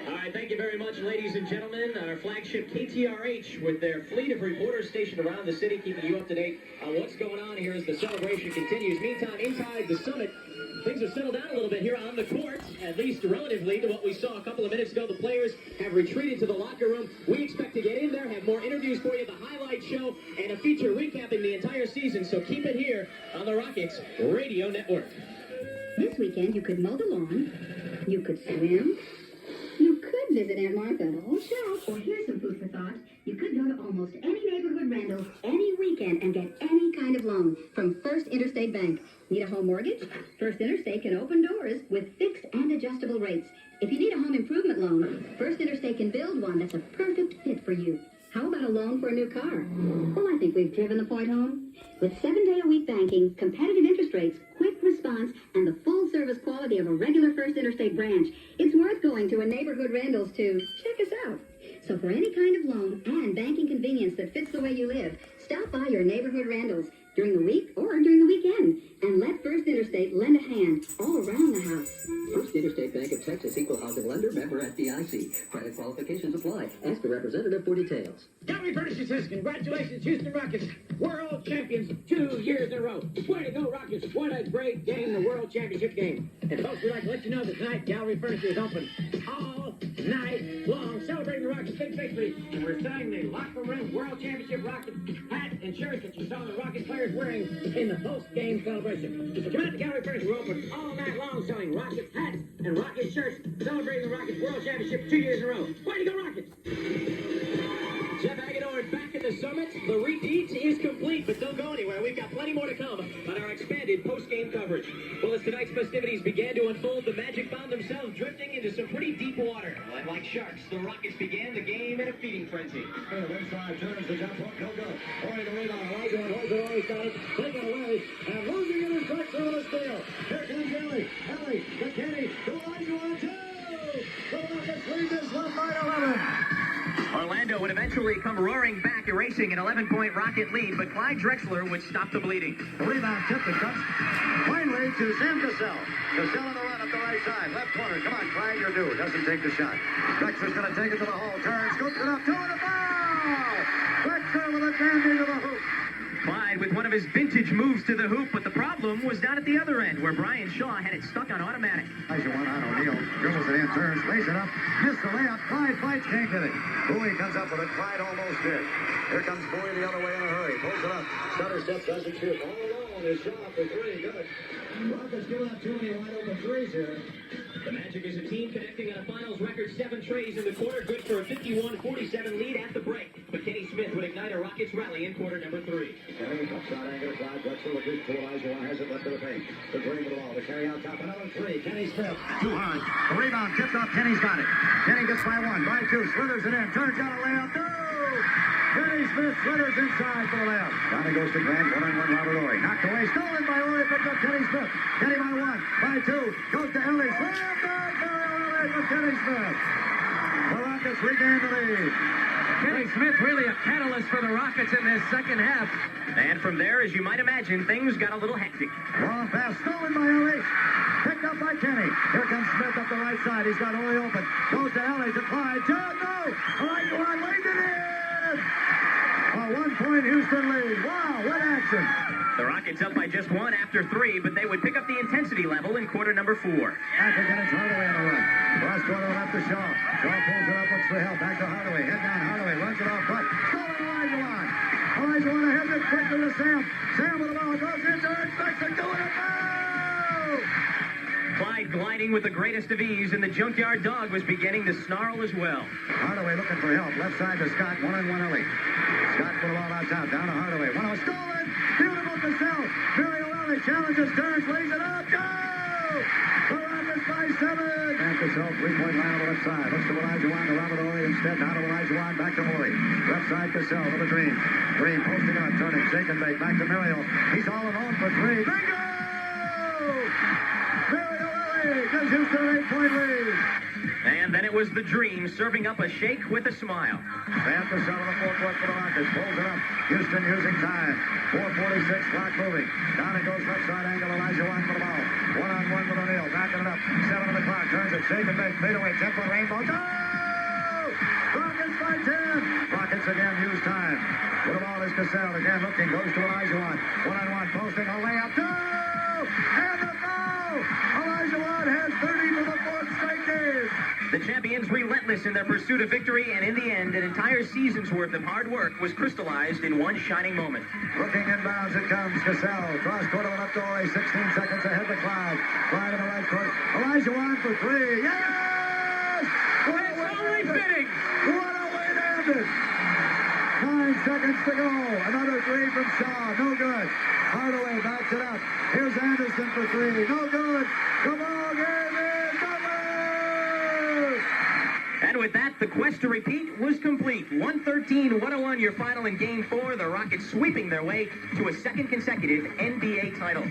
All right, thank you very much, ladies and gentlemen. Our flagship KTRH with their fleet of reporters stationed around the city, keeping you up to date on what's going on here as the celebration continues. Meantime, inside the summit, things have settled down a little bit here on the court, at least relatively to what we saw a couple of minutes ago. The players have retreated to the locker room. We expect to get in there, have more interviews for you, the highlight show, and a feature recapping the entire season. So keep it here on the Rockets Radio Network. This weekend, you could mow the lawn, you could swim, you could visit Aunt Martha at a whole shop, or here's some food for thought. You could go to almost any neighborhood Randall's any weekend and get any kind of loan from First Interstate Bank. Need a home mortgage? First Interstate can open doors with fixed and adjustable rates. If you need a home improvement loan, First Interstate can build one that's a perfect fit for you. How about a loan for a new car? Well, I think we've driven the point home. With 7-day-a-week banking, competitive interest rates, quick response, and the full-service quality of a regular First Interstate branch, it's worth going to a neighborhood Randall's to check us out. So for any kind of loan and banking convenience that fits the way you live, stop by your neighborhood Randall's during the week or during the weekend, and let First Interstate lend a hand all around the house. First Interstate Bank of Texas, equal housing lender, member FDIC. Credit qualifications apply. Ask a representative for details. Gallery Furniture says, congratulations, Houston Rockets. World champions 2 years in a row. Way to go, Rockets. What a great game, the World Championship game. And folks, we'd like to let you know that tonight, Gallery Furniture is open all night long, celebrating the Rockets' big victory. And we're selling the Locker Room World Championship Rockets hat and shirts that you saw the Rocket players wearing in the post-game celebration. So come out to Gallery Furniture. We're open all night long selling Rockets hats and Rockets shirts, celebrating the Rockets World Championship 2 years in a row. Way to go, Rockets! Jeff Agador back at the summit. The repeat is complete, but don't go anywhere. We've got plenty more to come on our expanded post-game coverage. Well, as tonight's festivities began to unfold, the Magic found themselves drifting into some pretty deep water. And like sharks, the Rockets began the game in a feeding frenzy. Inside, turns the jump hook, no good. Corey the rebound, Elijah and Hoyser always got it. Taken away, and losing it in strike through the steal. Here comes Ellie. Ellie, to Kenny, to Elijah on two. The Rockets lead this one by 11. Orlando would eventually come roaring back, erasing an 11-point Rocket lead, but Clyde Drexler would stop the bleeding. The rebound tipped and comes finally to Sam Cassell. Cassell on the run up the right side, left corner. Come on, Clyde, you're due. Doesn't take the shot. Drexler's going to take it to the hole. Turns, scoops it up, two and a foul! Drexler with a dandy to the hoop. Clyde with one of his vintage moves to the hoop, but the problem was down at the other end, where Brian Shaw had it stuck on automatic. Elijah one on O'Neal. Dribbles it in, turns, lays it up. Missed the layup. Clyde fights, can't get it. Bowie comes up with it. Clyde almost did. Here comes Bowie the other way in a hurry. Pulls it up. Stutter steps, doesn't shoot. All alone is Shaw for three. Good. Rockets giving up too many wide open threes here. The Magic is a team connecting on a finals record 7 trays in the quarter, good for a 51-47 lead at the break. But Kenny Smith would ignite a Rockets rally in quarter number 3. Kenny, upside angle to Clyde Drexler with his to Elijah One, has it left to the paint. The dream of the ball, the carry out top, another three. Kenny Smith, too hard. The rebound tipped off, Kenny's got it. Kenny gets by one, by two, slithers it in, turns out a layup, no! Kenny Smith slithers inside for the layup. Down he goes to Grant, one-on-one Robert Ory. Knocked away, stolen by Ory, picked up Kenny Smith. Kenny by one, by two, goes to Ellie. Slam dunk for Ellie from Kenny Smith. The Rockets regain the lead. Kenny Smith really a catalyst for the Rockets in this second half. And from there, as you might imagine, things got a little hectic. Long pass stolen by Ellie. Picked up by Kenny. Here comes Smith up the right side. He's got Ory open. Goes to Ellie, to Clyde. John, no! Elijah One laid it in! A 1-point Houston lead. Wow, what action! The Rockets up by just 1 after 3, but they would pick up the intensity level in quarter number 4. Back again, it's Hardaway on the run. Cross quarter left to Shaw. Shaw pulls it up, looks for help. Back to Hardaway. Head down, Hardaway runs it off front. Stolen Elijah One. Elijah One ahead it quickly to Sam. Sam with the ball goes into it. Drexler doing it now! Clyde gliding with the greatest of ease, and the Junkyard Dog was beginning to snarl as well. Hardaway looking for help. Left side to Scott. One-on-one Ellie. Scott put the ball out top. Down to Hardaway. One-on-one. Stolen! Beautiful Cassell. Mario Ellie challenges, turns, lays it up. Go! The Rockets by 7. And Cassell, 3-point line on the left side. Looks to Elijah One, to Robert Ory instead. Now to Elijah One, back to Ory. Left side Cassell to the Dream. Dream posting up, turning, shake and bake. Back to Mario. He's all alone for 3. Bingo! Mario Ellie gives Houston an 8-point lead. And then it was the Dream serving up a shake with a smile. Van Cassell in the forecourt for the Rockets. Pulls it up. Houston using time. 4:46, clock moving. Down it goes left side angle. Elijah Wan for the ball. One-on-one with O'Neal. Backing it up. 7 on the clock. Turns it. Shake and make. Fade away. 10-foot rainbow. Go! Rockets by 10. Rockets again use time. With the ball is Cassell. Again looking. Goes to Elijah Wan. One-on-one. Posting. A layup. Go! And the foul! Elijah Wan has 30 for the fourth straight game. The champions relentless in their pursuit of victory, and in the end, an entire season's worth of hard work was crystallized in one shining moment. Looking inbounds, it comes. Cassell. Cross court of the left doorway. 16 seconds ahead to Clyde. Clyde in the right court. Elijah Wan for 3. Yes! What a way to end it! What a way to end it! 9 seconds to go. Another 3 from Shaw. No good. Hardaway backs it up. Here's Anderson for 3. No good. The ball game is over! And with that, the quest to repeat was complete. 113-101 your final in Game 4. The Rockets sweeping their way to a second consecutive NBA title.